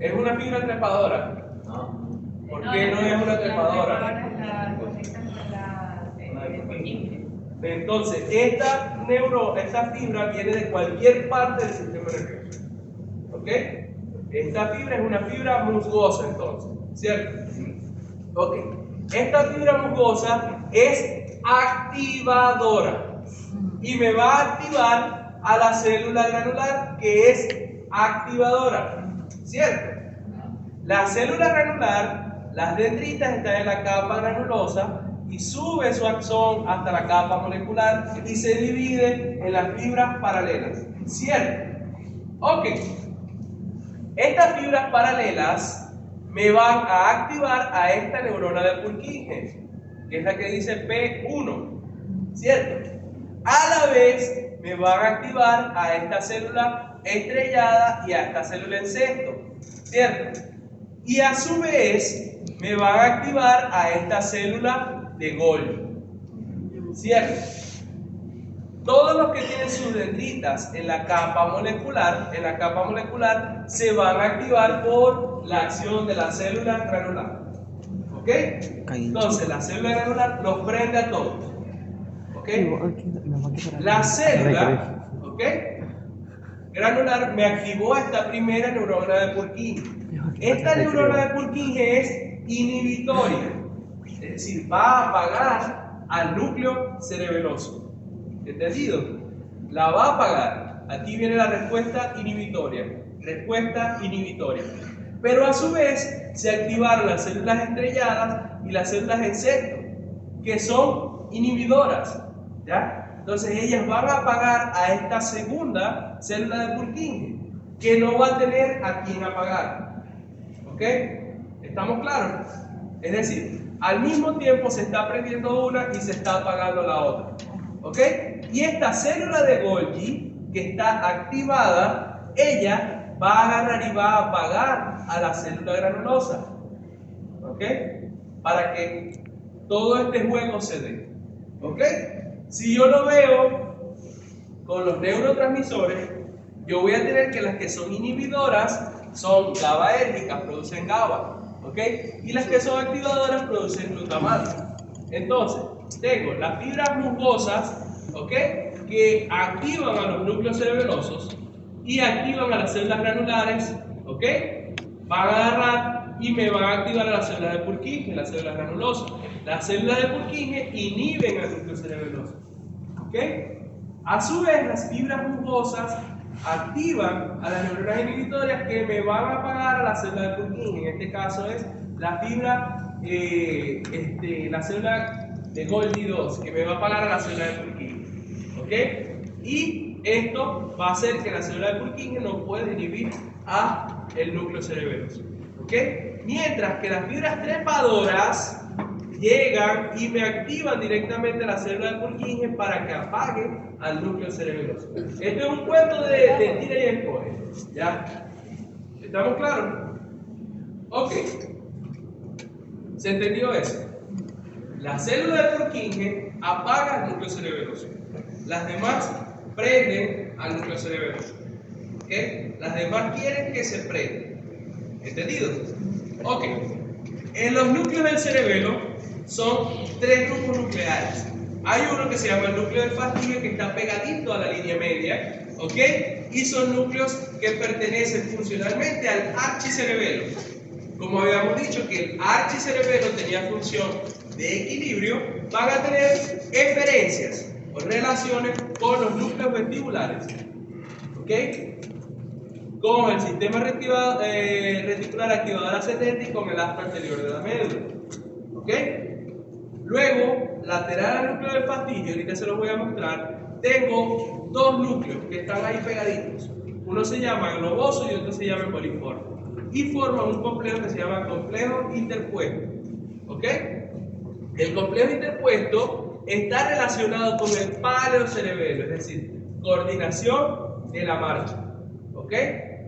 S1: Es una fibra trepadora.
S2: No.
S1: ¿Por qué no es una trepadora?
S3: La conectan con la de Purkinje.
S1: Entonces, esta fibra viene de cualquier parte del sistema nervioso. ¿Ok? Esta fibra es una fibra musgosa, entonces, ¿cierto? Ok. Esta fibra musgosa es activadora y me va a activar a la célula granular que es activadora, ¿cierto? La célula granular, las dendritas están en la capa granulosa y sube su axón hasta la capa molecular y se divide en las fibras paralelas, ¿cierto? Ok. Estas fibras paralelas me van a activar a esta neurona de Purkinje, que es la que dice P1, ¿cierto? A la vez me van a activar a esta célula estrellada y a esta célula en cesto, ¿cierto? Y a su vez me van a activar a esta célula de Golgi, ¿cierto? Todos los que tienen sus dendritas en la capa molecular, se van a activar por la acción de la célula granular. ¿Ok? Entonces la célula granular los prende a todos. ¿Ok? La célula, ¿ok?, granular me activó esta primera neurona de Purkinje. Esta neurona de Purkinje es inhibitoria, es decir, va a apagar al núcleo cerebeloso. ¿Entendido? La va a apagar. Aquí viene la respuesta inhibitoria. Pero a su vez se activaron las células estrelladas y las células en cesto, que son inhibidoras, ¿ya? Entonces ellas van a apagar a esta segunda célula de Purkinje, que no va a tener a quien apagar. ¿Ok? ¿Estamos claros? Es decir, al mismo tiempo se está prendiendo una y se está apagando la otra. ¿Ok? Y esta célula de Golgi, que está activada, ella va a agarrar y va a apagar a la célula granulosa. ¿Ok? Para que todo este juego se dé. ¿Ok? Si yo lo veo con los neurotransmisores, yo voy a tener que las que son inhibidoras son GABAérgicas, producen GABA. ¿Ok? Y las que son activadoras producen glutamato. Entonces, tengo las fibras musgosas, ¿ok?, que activan a los núcleos cerebelosos y activan a las células granulares, ¿ok? Van a agarrar y me van a activar a las células de Purkinje, las células granulosas. Las células de Purkinje inhiben al núcleo cerebeloso, ¿ok? A su vez, las fibras musgosas activan a las neuronas inhibitorias que me van a apagar a la célula de Purkinje. En este caso es la fibra, la célula de Golgi 2, que me va a apagar a la célula de Purkinje. ¿Ok? Y esto va a hacer que la célula de Purkinje no pueda inhibir a el núcleo cerebeloso. ¿Ok? Mientras que las fibras trepadoras llegan y me activan directamente la célula de Purkinje para que apague al núcleo cerebeloso. Esto es un cuento de tira y escoge. ¿Ya? ¿Estamos claros? Ok. ¿Se entendió eso? La célula de Purkinje apaga el núcleo cerebeloso. Las demás prenden al núcleo cerebeloso. ¿Ok? Las demás quieren que se prenda. ¿Entendido? Ok. En los núcleos del cerebelo son 3 grupos nucleares. Hay uno que se llama el núcleo del fastigio, que está pegadito a la línea media, ¿ok? Y son núcleos que pertenecen funcionalmente al archicerebelo. Como habíamos dicho que el archicerebelo tenía función de equilibrio, van a tener eferencias o relaciones con los núcleos vestibulares, ¿ok? Con el sistema reticular activador ascendente y con el asta anterior de la médula, ¿ok? Luego, lateral al núcleo del fastigio, ahorita se los voy a mostrar, tengo 2 núcleos que están ahí pegaditos. Uno se llama globoso y otro se llama poliforme. Y forman un complejo que se llama complejo interpuesto. ¿Ok? El complejo interpuesto está relacionado con el paleocerebelo, es decir, coordinación de la marcha. ¿Ok?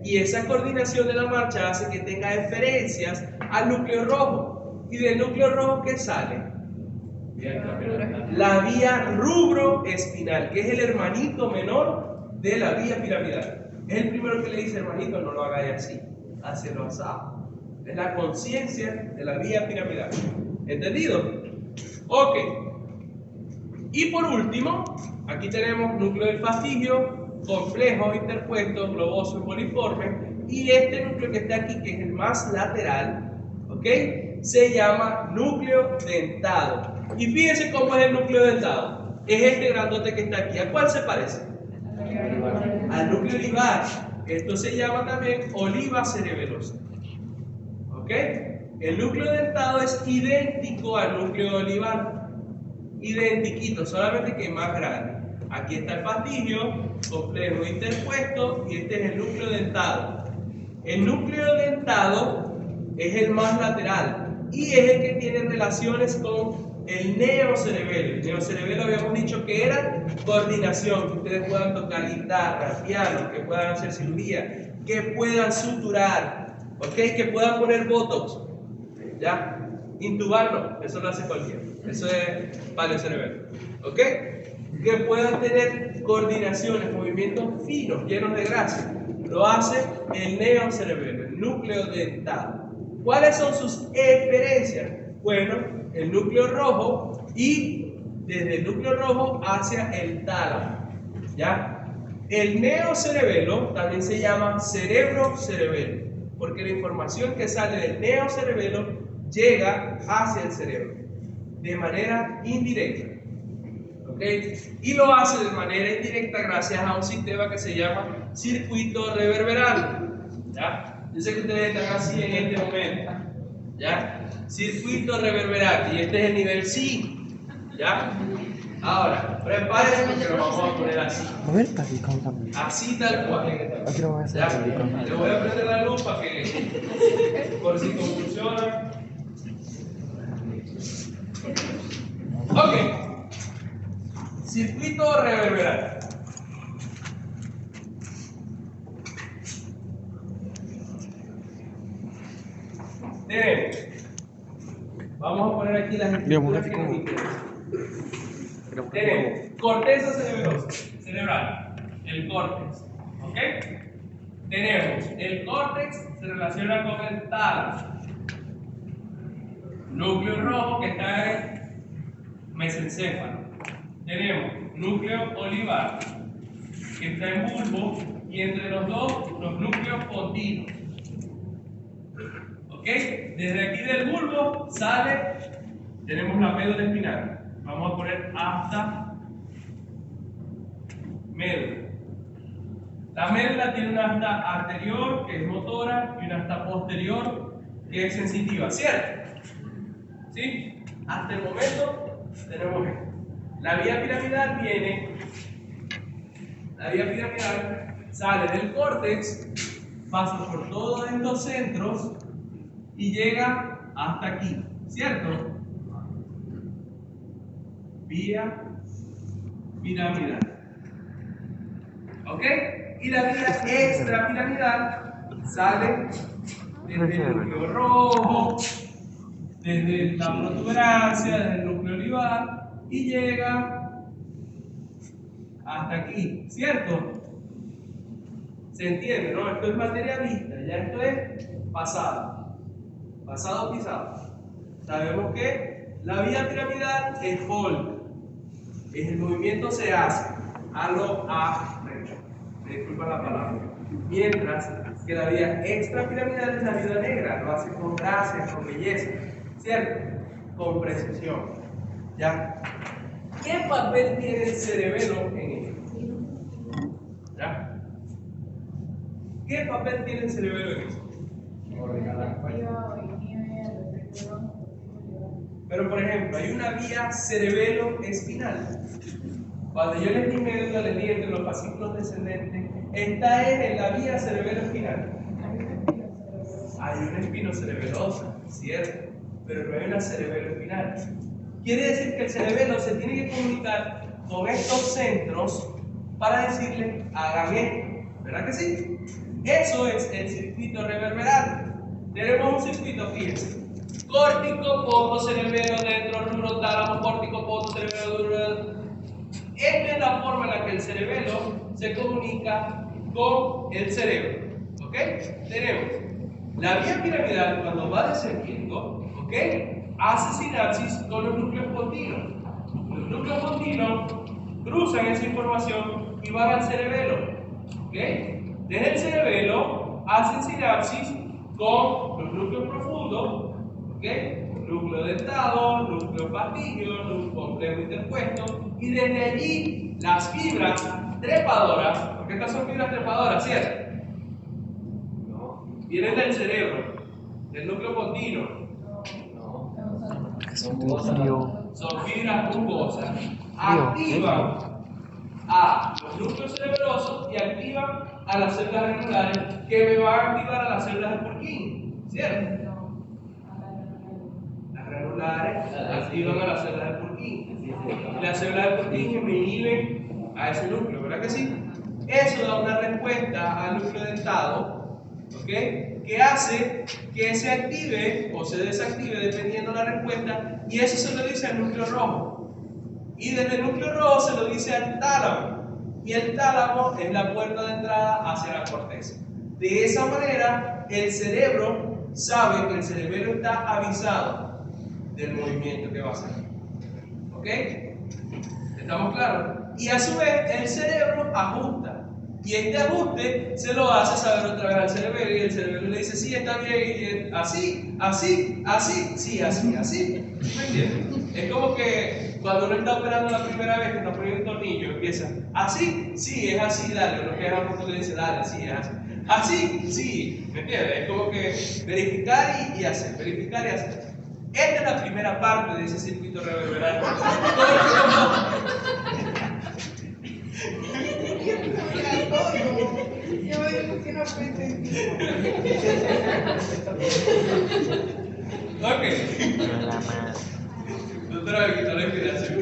S1: Y esa coordinación de la marcha hace que tenga eferencias al núcleo rojo. ¿Y del núcleo rojo qué sale? La vía rubroespinal, que es el hermanito menor de la vía piramidal. Es el primero que le dice, hermanito, no lo hagáis así, hácelo asado. Es la conciencia de la vía piramidal. ¿Entendido? Ok. Y por último, aquí tenemos núcleo del fastigio, complejo interpuesto, globoso y poliforme. Y este núcleo que está aquí, que es el más lateral, ¿ok? Se llama núcleo dentado. Y fíjense cómo es el núcleo dentado. Es este grandote que está aquí. ¿A cuál se parece? Al núcleo olivar. Esto se llama también oliva cerebelosa. ¿Ok? El núcleo dentado es idéntico al núcleo olivar. Identiquito, solamente que más grande. Aquí está el fastigio, complejo interpuesto, y este es el núcleo dentado. El núcleo dentado es el más lateral y es el que tiene relaciones con el neocerebelo. El neocerebelo habíamos dicho que era coordinación, que ustedes puedan tocar guitarra, piano, que puedan hacer cirugía, que puedan suturar, ¿ok? Que puedan poner botox, ¿ya? Intubar no, eso lo hace cualquiera, eso es paleocerebelo, ¿ok? Que puedan tener coordinaciones, movimientos finos, llenos de grasa, lo hace el neocerebelo, el núcleo dentado. ¿Cuáles son sus eferencias? Bueno, el núcleo rojo y desde el núcleo rojo hacia el tálamo, ¿ya? El neocerebelo también se llama cerebro-cerebelo, porque la información que sale del neocerebelo llega hacia el cerebro de manera indirecta, ¿ok? Y lo hace de manera indirecta gracias a un sistema que se llama circuito reverberante, ¿ya? Yo sé que ustedes están así en este momento, ¿ya? Circuito reverberante, y este es el nivel 5, ¿ya? Ahora, prepárense porque lo vamos a poner así.
S4: A ver, papi, contame.
S1: Así tal cual.
S4: Aquí lo voy a hacer,
S1: ¿Ya?
S4: papi, contame.
S1: Le voy a prender la luz para que por si funciona. Ok. Circuito reverberante. Tenemos. Vamos a poner aquí las estructuras que nos interesan. Tenemos corteza cerebral, el córtex, ¿ok? Tenemos el córtex, se relaciona con el tálamo, núcleo rojo que está en mesencéfalo. Tenemos núcleo olivar, que está en bulbo, y entre los dos, los núcleos continuos. ¿Ok? Desde aquí del bulbo sale, tenemos la médula espinal. Vamos a poner hasta médula. La médula tiene una asta anterior, que es motora, y una asta posterior, que es sensitiva, ¿cierto? ¿Sí? Hasta el momento tenemos esto. La vía piramidal viene La vía piramidal sale del córtex, pasa por todos estos centros y llega hasta aquí, ¿cierto? Vía piramidal. ¿Ok? Y la vía extrapiramidal sale desde el núcleo rojo, desde la protuberancia, desde el núcleo olivar y llega hasta aquí, ¿cierto? ¿Se entiende, no? Esto es materia vista, ya esto es pasado. Pasado pisado. Sabemos que la vía piramidal es hold. El movimiento se hace a lo arrecho. Me disculpa la palabra. Mientras que la vía extrapiramidal es la viuda negra, lo hace con gracia, con belleza, ¿cierto? Con precisión. ¿Ya? ¿Qué papel tiene el cerebelo en esto? ¿Ya? ¿Qué papel tiene el cerebelo en esto? Pero por ejemplo, hay una vía cerebelo-espinal. Cuando yo les di médula, les di entre los fascículos descendentes, esta es en la vía cerebelo-espinal. Hay una espinocerebelosa, ¿cierto? Pero no hay una cerebelo-espinal. Quiere decir que el cerebelo se tiene que comunicar con estos centros para decirle, hagan esto, ¿verdad que sí? Eso es el circuito reverberante. Tenemos un circuito, fíjense. Córtico, poto, cerebelo, dentro, ruro, tálamo, córtico, poto, cerebelo, duro. Esta es la forma en la que el cerebelo se comunica con el cerebro. ¿Ok? Tenemos la vía piramidal cuando va descendiendo, ¿ok? Hace sinapsis con los núcleos pontinos. Los núcleos pontinos cruzan esa información y van al cerebelo. ¿Ok? Desde el cerebelo hacen sinapsis con los núcleos profundos. ¿Ok? Núcleo dentado, núcleo patillo, núcleo complejo interpuesto, y desde allí las fibras trepadoras, porque estas son fibras trepadoras, ¿cierto? No, vienen del cerebro, del núcleo pontino. No, son fibras fungosas, activan a los núcleos cerebrosos y activan a las células granulares que me van a activar a las células de Purkinje, ¿cierto? Activan a las células de Purkinje. Y las células de Purkinje me inhiben a ese núcleo, ¿verdad que sí? Eso da una respuesta al núcleo dentado, ¿ok? Que hace que se active o se desactive dependiendo de la respuesta, y eso se lo dice al núcleo rojo. Y desde el núcleo rojo se lo dice al tálamo, y el tálamo es la puerta de entrada hacia la corteza. De esa manera, el cerebro sabe que el cerebelo está avisado del movimiento que va a hacer. ¿Ok? ¿Estamos claros? Y a su vez el cerebro ajusta. Y este ajuste se lo hace saber otra vez al cerebelo, y el cerebelo le dice, sí, está bien, y así, así, así, sí, así, así. ¿Me entiendes? Es como que cuando uno está operando la primera vez que está poniendo un tornillo, empieza, así, sí, es así, dale. Uno que es a punto le dice, dale, sí, es así. Así, sí, ¿me entiendes? Es como que verificar y hacer, verificar y hacer. Esta es la primera parte de ese circuito reverberante. Ok. Doctora, me quitó la inspiración.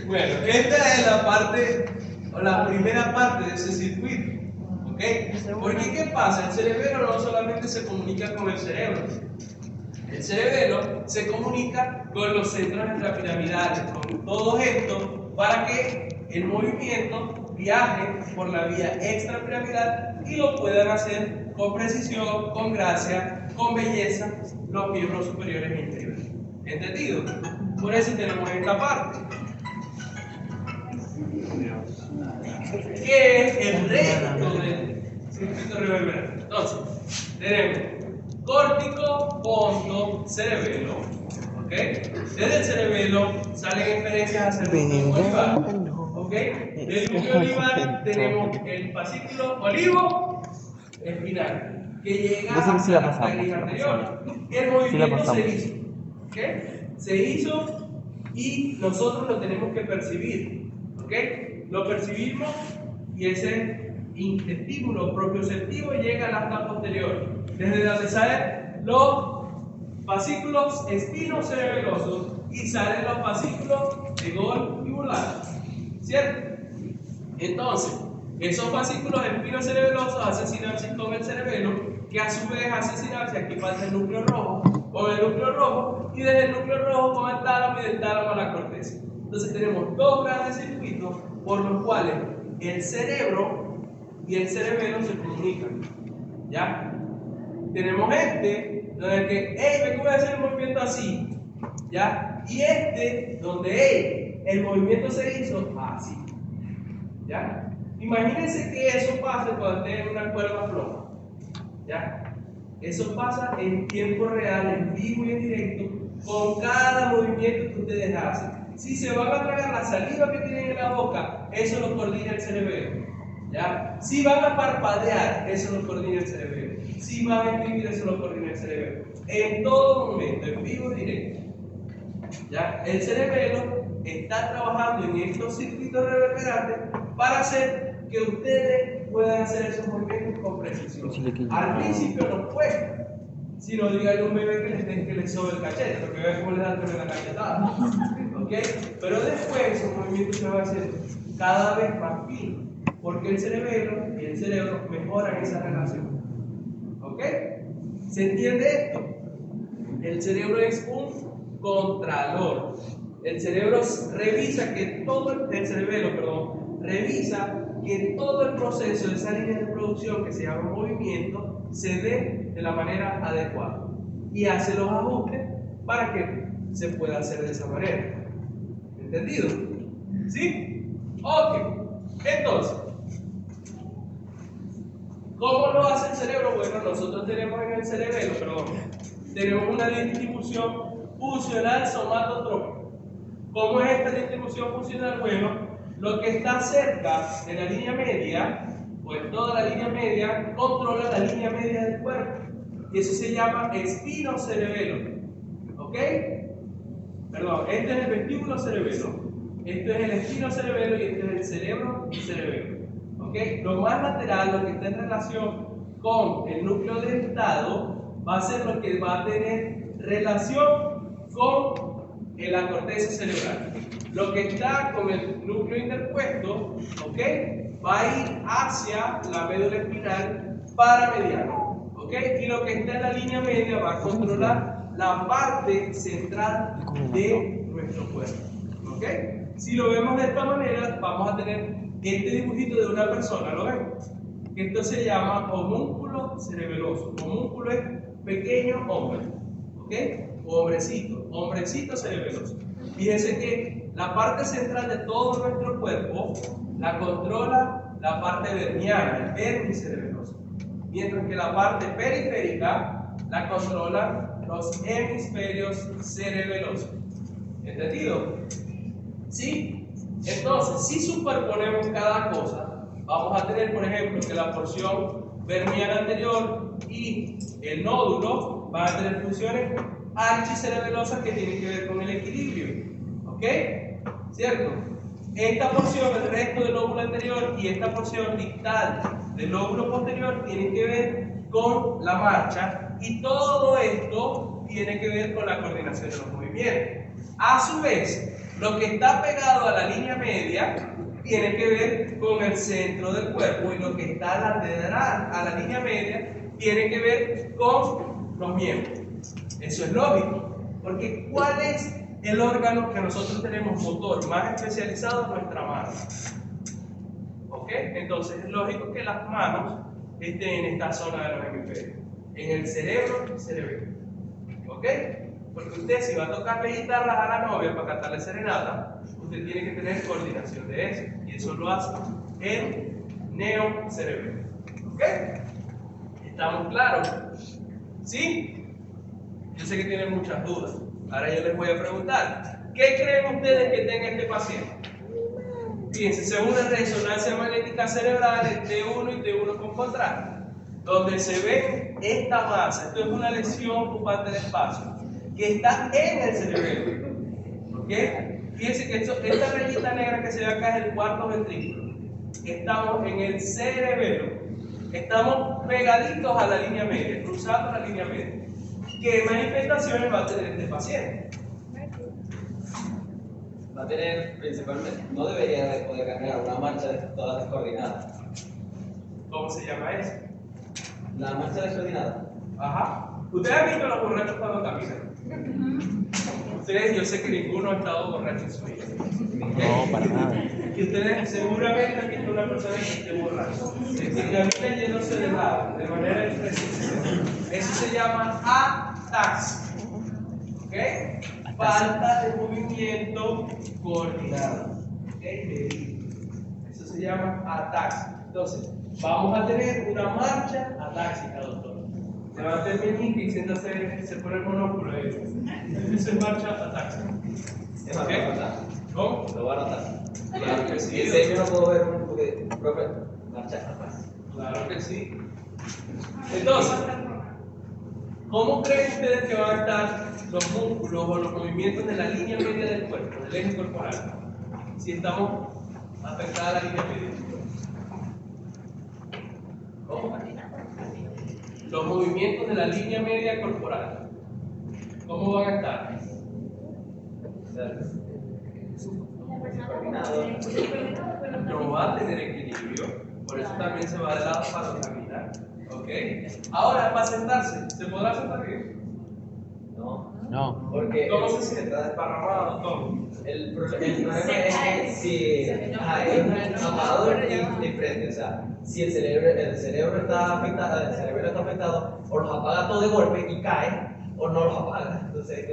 S1: Bueno, esta es la parte, o la primera parte de ese circuito. ¿Ok? Porque ¿qué pasa? El cerebelo no solamente se comunica con el cerebro. El cerebelo se comunica con los centros extrapiramidales, con todo esto, para que el movimiento viaje por la vía extrapiramidal y lo puedan hacer con precisión, con gracia, con belleza, los miembros superiores e inferiores. ¿Entendido? Por eso tenemos esta parte, que es el resto del circuito reverberante. Entonces, tenemos córtico, ponto, cerebelo, ¿ok? Desde el cerebelo salen inferencias hacia el núcleo olivar, ¿ok? Del núcleo olivar tenemos el fascículo olivo espinal, que llega hasta la arteria anterior. El movimiento se hizo, ¿ok? Se hizo y nosotros lo tenemos que percibir, ¿ok? lo percibimos y ese estímulo propioceptivo llega a la capa posterior, desde donde salen los fascículos espinocerebelosos y salen los fascículos de Golgi y Burlak, ¿cierto? Entonces, esos fascículos espinocerebelosos hacen sinapsis con el cerebelo, que a su vez hace sinapsis, aquí pasa el núcleo rojo, con el núcleo rojo, y desde el núcleo rojo con el tálamo y del tálamo a la corteza. Entonces tenemos dos grandes circuitos por los cuales el cerebro y el cerebelo se comunican, ¿ya? Tenemos este, donde que, hey, me voy a hacer un movimiento así, ¿ya? Y este, donde, hey, el movimiento se hizo así, ¿ya? Imagínense que eso pase cuando tienen una cuerda floja, ¿ya? Eso pasa en tiempo real, en vivo y en directo, con cada movimiento que ustedes hacen. Si se van a tragar la saliva que tienen en la boca, eso lo coordina el cerebelo, ¿ya? Si van a parpadear, eso lo coordina el cerebelo. Si van a escribir, eso lo coordina el cerebelo. En todo momento, en vivo y directo, ¿ya? El cerebelo está trabajando en estos circuitos reverberantes para hacer que ustedes puedan hacer esos movimientos con precisión. Al principio no cuesta. Si no, díganle a un bebé que le sobe el cachete, porque ve cómo le dan la cachetada. ¿Ok? Pero después esos movimientos se van a hacer cada vez más finos, porque el cerebelo y el cerebro mejoran esa relación. ¿Ok? ¿Se entiende esto? El cerebro es un contralor. El cerebro revisa que todo revisa que todo el proceso de esa línea de producción que se llama movimiento se dé de la manera adecuada y hace los ajustes para que se pueda hacer de esa manera. ¿Entendido? ¿Sí? Ok. Entonces, ¿cómo lo hace el cerebro? Bueno, nosotros tenemos en el cerebelo, tenemos una distribución funcional somatotrópica. ¿Cómo es esta distribución funcional? Bueno, lo que está cerca de la línea media, pues toda la línea media, controla la línea media del cuerpo. Y eso se llama espinocerebelo. ¿Ok? Perdón, este es el vestíbulo cerebelo, esto es el espinocerebelo y este es el cerebro y cerebelo. ¿Ok? Lo más lateral, lo que está en relación con el núcleo dentado, va a ser lo que va a tener relación con la corteza cerebral. Lo que está con el núcleo interpuesto, ¿ok? Va a ir hacia la médula espinal paramediana, ¿ok? Y lo que está en la línea media va a controlar la parte central de nuestro cuerpo, ¿ok? Si lo vemos de esta manera, vamos a tener este dibujito de una persona, ¿lo ven? Esto se llama homúnculo cerebeloso. Homúnculo es pequeño hombre, ¿ok? O hombrecito cerebeloso. Fíjense que la parte central de todo nuestro cuerpo la controla la parte verniana, el vermis cerebeloso, mientras que la parte periférica la controlan los hemisferios cerebelosos. ¿Entendido? ¿Sí? Entonces, si superponemos cada cosa, vamos a tener, por ejemplo, que la porción verniana anterior y el nódulo van a tener funciones archicerebelosas que tienen que ver con el equilibrio. ¿Ok? ¿Cierto? Esta porción, el resto del lóbulo anterior y esta porción distal del lóbulo posterior tienen que ver con la marcha y todo esto tiene que ver con la coordinación de los movimientos. A su vez, lo que está pegado a la línea media tiene que ver con el centro del cuerpo y lo que está lateral a la línea media tiene que ver con los miembros. Eso es lógico, porque ¿cuál es el órgano que nosotros tenemos motor más especializado? En nuestra mano. ¿Ok? Entonces es lógico que las manos estén en esta zona de los hemisferios, en el cerebro y cerebelo. ¿Ok? Porque usted, si va a tocarle guitarras a la novia para cantarle serenata, usted tiene que tener coordinación de eso, y eso lo hace el neocerebelo. ¿Ok? ¿Estamos claros? ¿Sí? Yo sé que tienen muchas dudas. Ahora yo les voy a preguntar, ¿qué creen ustedes que tenga este paciente? Fíjense, según la resonancia magnética cerebral, el T1 y T1 con contraste, donde se ve esta masa, esto es una lesión ocupante del espacio, que está en el cerebelo. ¿Ok? Fíjense que esta rayita negra que se ve acá es el cuarto ventrículo. Estamos en el cerebelo. Estamos pegaditos a la línea media, cruzando la línea media. ¿Qué manifestaciones va a tener este paciente?
S2: Va a tener principalmente, no debería de poder caminar una marcha toda descoordinada.
S1: ¿Cómo se llama eso?
S2: La marcha descoordinada.
S1: Ajá. ¿Ustedes han visto a los borrachos cuando caminan? Ustedes, yo sé que ninguno ha estado borracho en su vida.
S4: No, para nada.
S1: Y ustedes seguramente han visto a una persona que esté borracho. Que camina yéndose de lado, de manera imprecisa. Eso se llama ataxia. ¿Ok? Falta de movimiento coordinado. ¿Ok? Eso se llama ataxia. Entonces, vamos a tener una marcha atáxica, doctor. Levante el meñique y siéntase, se pone el monóculo ahí. Eso es marcha atáxica.
S2: Es más, lo voy a anotar.
S1: ¿Cómo?
S2: Lo voy a anotar.
S1: Claro que sí.
S2: Yo no puedo ver un porque, profe, marcha atrás.
S1: Claro que sí. Entonces, ¿cómo creen ustedes que van a estar los músculos o los movimientos de la línea media del cuerpo, del eje corporal? Si estamos afectados a la línea media. ¿Cómo? Los movimientos de la línea media corporal. ¿Cómo van a estar? No va a tener equilibrio, por eso también se va de lado para caminar. ¿Ok? Ahora, para sentarse, ¿se podrá sentar bien?
S2: No.
S4: No.
S2: Porque
S1: ¿Cómo se sienta? Desparramado, todo.
S2: el problema es que si hay un apagador de frente, o sea, si el cerebro está afectado, el cerebro está afectado, o los apaga todo de golpe y cae, o no los apaga. Entonces,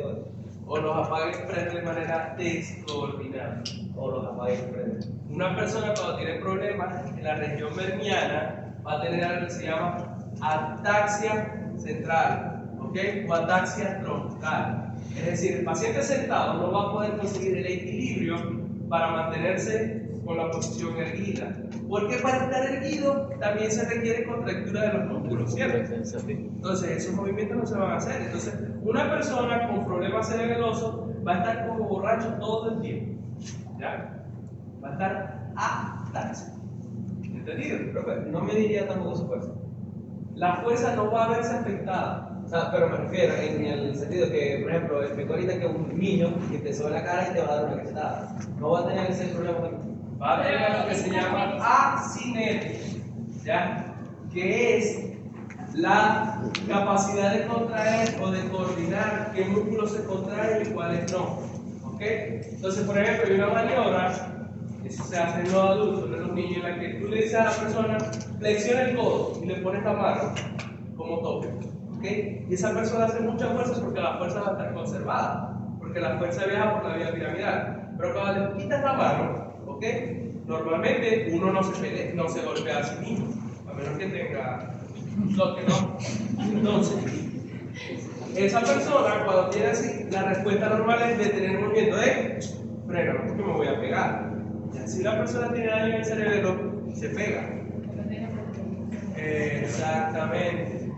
S1: O los apaga y prende de manera descoordinada.
S2: o los apaga y prende.
S1: Una persona cuando tiene problemas en la región merniana va a tener algo que se llama ataxia central, ¿ok? O ataxia troncal. Es decir, el paciente sentado no va a poder conseguir el equilibrio para mantenerse con la posición erguida. Porque para estar erguido también se requiere contractura de los músculos, ¿cierto? Entonces esos movimientos no se van a hacer. Entonces una persona con problemas cerebelosos va a estar como borracho todo el tiempo. ¿Ya? Va a estar ataxia. ¿Entendido?
S2: Profe, no me diría tampoco su fuerza.
S1: La fuerza no va a verse afectada.
S2: O sea, pero me refiero en el sentido que, por ejemplo, explico ahorita que un niño que te sobe la cara y te va a dar una cachetada. No va a tener ese problema también.
S1: Va a tener lo que se llama asinergia, ¿ya? Que es la capacidad de contraer o de coordinar qué músculos se contraen y cuáles no. ¿Ok? Entonces, por ejemplo, hay una maniobra, eso se hace en los adultos, no en los niños, en la que tú le dices a la persona, flexiona el codo y le pones la mano como tope. ¿Ok? Y esa persona hace mucha fuerza porque la fuerza va a estar conservada, porque la fuerza viaja por la vía piramidal. Pero cuando le quitas la mano, ¿ok? Normalmente uno no se pelea, no se golpea a sí mismo, a menos que tenga toque, ¿no? Entonces, esa persona cuando tiene así, la respuesta normal es de tener movimiento de freno, porque me voy a pegar. Y si la persona tiene daño en el cerebro, se pega. Exactamente.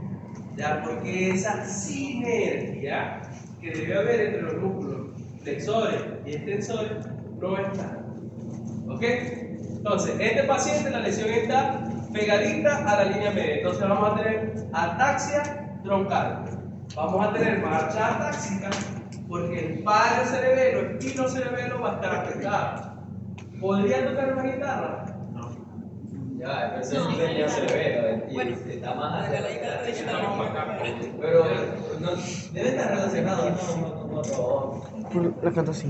S1: Ya, porque esa sinergia que debe haber entre los músculos flexores y extensores no está. ¿Ok? Entonces, este paciente, la lesión está pegadita a la línea media. Entonces vamos a tener ataxia troncal. Vamos a tener marcha atáxica porque el palo cerebelo, el pino cerebelo va a estar afectado. ¿Podría tocar una guitarra?
S2: Ya, pero eso es niño cerebelo y está más hacia
S1: Estamos más acá.
S2: pero no, debe estar relacionado con otro.
S4: La canto así.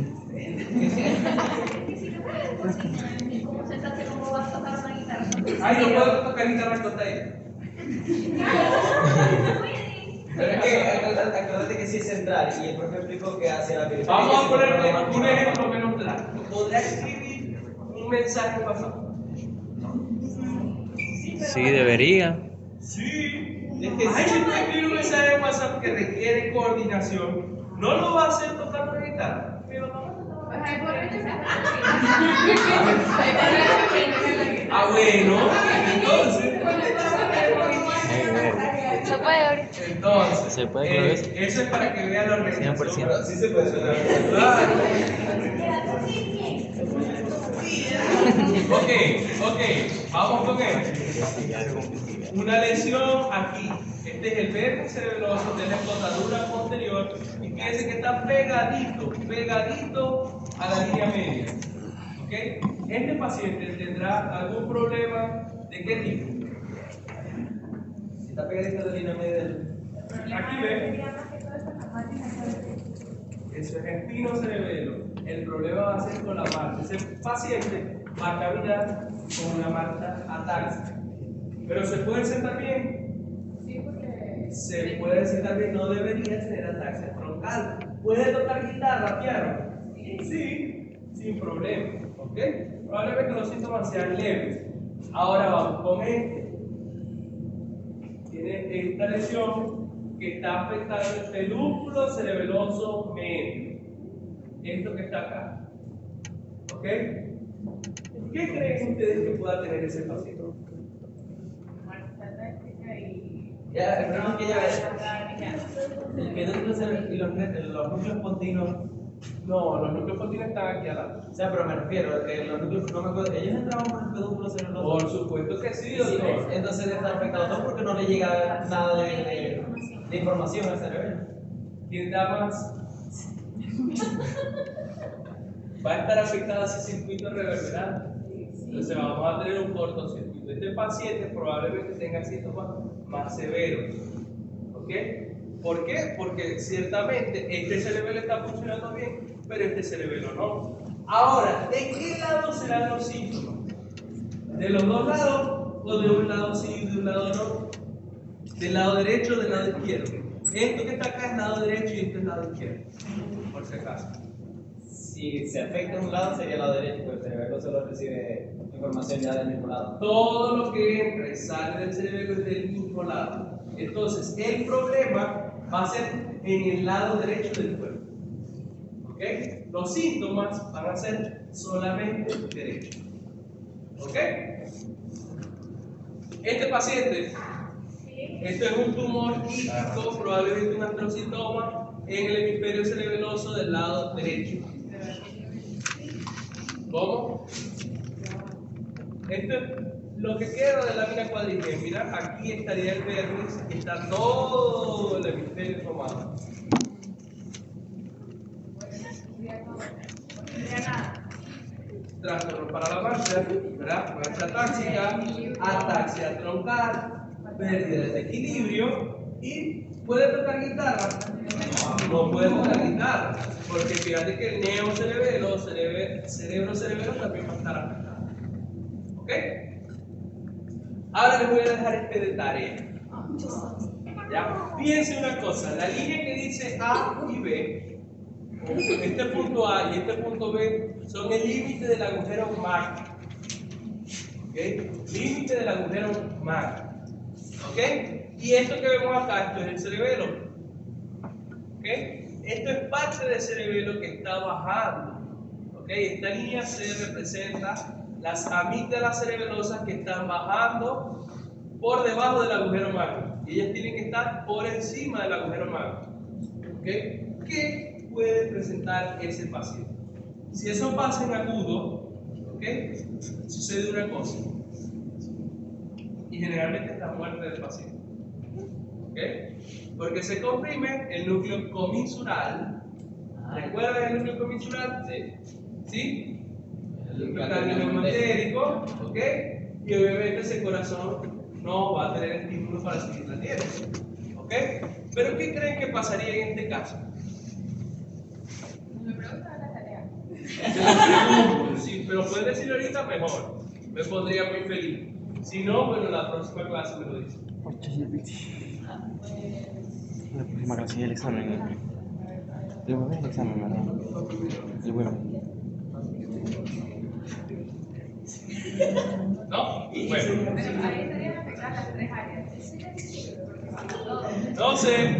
S3: ¿Cómo sentaste? ¿Cómo vas a tocar una guitarra?
S1: Ay, no puedo tocar guitarra con ella.
S2: Pero es que acuérdate que sí es central y el profe explicó que hacia la periferia.
S1: Vamos a poner un ejemplo menos claro. ¿Podrá escribir un mensaje WhatsApp?
S4: Sí, debería.
S1: Sí. Es que si hay que escribir un mensaje de WhatsApp que requiere coordinación, no lo va a hacer tocando la guitarra.
S3: Pues hay borrachos que
S1: Ah, bueno, entonces.
S4: Se puede ahorita.
S1: Entonces,
S4: ¿Se puede con eso?
S1: eso es para que vean la organización.
S4: 100%.
S2: Sí se puede hacer.
S1: Claro. Ok, vamos con esto. Una lesión aquí. Este es el vértice cerebeloso de la escotadura posterior y fíjense que está pegadito a la línea media. ¿Ok? Este paciente tendrá algún problema de qué tipo.
S2: Si está pegadito a la línea media.
S1: Aquí ven. Eso es espino cerebelo. El problema va a ser con la marcha. Ese paciente va a caminar con una marcha atáxica. Pero se puede sentar bien.
S3: Sí, porque
S1: Se puede sentar bien, no debería tener ataxia troncal. ¿Puede tocar guitarra, piano? Sí, sin problema. ¿Ok? Probablemente los síntomas sean leves. Ahora vamos con este. Tiene esta lesión que está afectando el pedúnculo cerebeloso medio. Esto que está acá. ¿Ok? ¿Qué creen ustedes que pueda tener ese paciente?
S2: Ya, el problema es que ya el pedúnculo cerebral y los núcleos pontinos.
S1: No, los núcleos pontinos están aquí al lado.
S2: O sea, pero me refiero, los núcleos, no me acuerdo, ellos entraban por el pedúnculo cerebroso.
S1: Por supuesto que sí,
S2: Sí,
S1: doctor.
S2: entonces está afectado todo porque no le llega nada de información al cerebro.
S1: ¿Quién da más? Va a estar afectado ese circuito reverberante. Entonces vamos a tener un cortocircuito. Este paciente probablemente tenga síntomas más severos. ¿Ok? ¿Por qué? Porque ciertamente este cerebelo está funcionando bien, pero este cerebelo no. Ahora, ¿de qué lado serán los síntomas? ¿De los dos lados o de un lado sí y de un lado no? ¿Del lado derecho o del lado izquierdo? Esto que está acá es lado derecho y esto es lado izquierdo, por si acaso.
S2: Si se afecta un lado sería el lado derecho, porque el cerebro solo recibe información ya del mismo lado.
S1: Todo lo que entra y sale del cerebro es del mismo lado. Entonces, el problema va a ser en el lado derecho del cuerpo. ¿Ok? Los síntomas van a ser solamente derechos. ¿Ok? Este paciente, esto es un tumor quístico, probablemente un astrocitoma en el hemisferio cerebeloso del lado derecho. ¿Cómo? Esto es lo que queda de la lámina cuadrigen. Mira, aquí estaría el vértice y está todo el hemisferio tomado. Trastorno para la marcha, ¿verdad? Marcha atáxica, ataxia troncal, pérdida de equilibrio y ¿puede tocar guitarra? No puede tocar guitarra, porque fíjate que el neocerebelo, cerebro también va a estar afectado. ¿Ok? Ahora les voy a dejar este de tarea. ¿Ya? Fíjense una cosa, la línea que dice A y B, este punto A y este punto B son el límite del agujero magno. ¿Ok? Límite del agujero magno. ¿Ok? Y esto que vemos acá, esto es el cerebelo. ¿Ok? Esto es parte del cerebelo que está bajando. ¿Ok? Esta línea C representa las amígdalas cerebelosas que están bajando por debajo del agujero magno. Y ellas tienen que estar por encima del agujero magno. ¿Ok? ¿Qué puede presentar ese paciente? Si eso pasa en agudo, ¿ok? Sucede una cosa. Y generalmente es la muerte del paciente. ¿Ok? Porque se comprime el núcleo comisural. ¿Recuerdan el núcleo comisural? Sí. ¿Sí? El núcleo cardiomegamentérico, ¿ok? Y obviamente ese corazón no va a tener estímulo para seguir latiendo. ¿Ok? Pero ¿qué creen que pasaría en este caso?
S3: Me preguntan la tarea.
S1: Se lo pregunto, sí, pero pueden decirlo ahorita mejor. Me pondría muy feliz. Si no, bueno, la próxima clase me lo dice.
S4: La próxima clase del examen. El jueves el examen, ¿verdad? El jueves.
S1: ¿No? Bueno.
S3: Pero ahí estarían afectadas las tres áreas.
S1: No sé.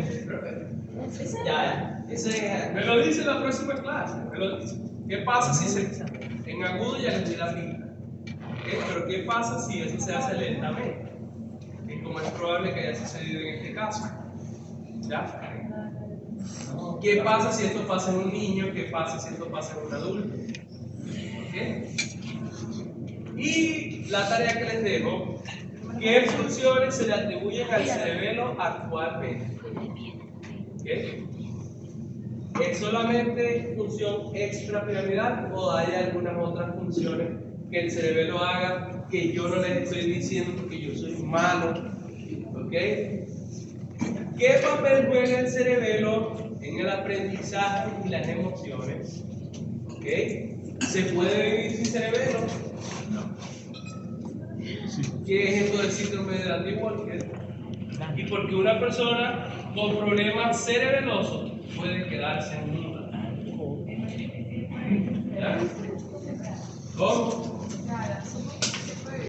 S2: Ya, eso es.
S1: Me lo dice la próxima clase. Me lo dice. ¿Qué pasa si se, en agudo ya les di la pista? Pero ¿qué pasa si eso se hace lentamente? Y como es probable que haya sucedido en este caso. ¿Ya? ¿Qué pasa si esto pasa en un niño? ¿Qué pasa si esto pasa en un adulto? ¿Ok? Y la tarea que les dejo, ¿qué funciones se le atribuyen al cerebelo actualmente? ¿Ok? ¿Es solamente función extrapiramidal o hay algunas otras funciones que el cerebelo haga que yo no les estoy diciendo porque yo soy malo? ¿Ok? ¿Qué papel juega el cerebelo en el aprendizaje y las emociones? ¿Ok? ¿Se puede vivir sin cerebelo? No. ¿Qué es esto del síndrome de Andy Walker? Y porque una persona con problemas cerebelosos puede quedarse muda. ¿Ya? ¿Cómo?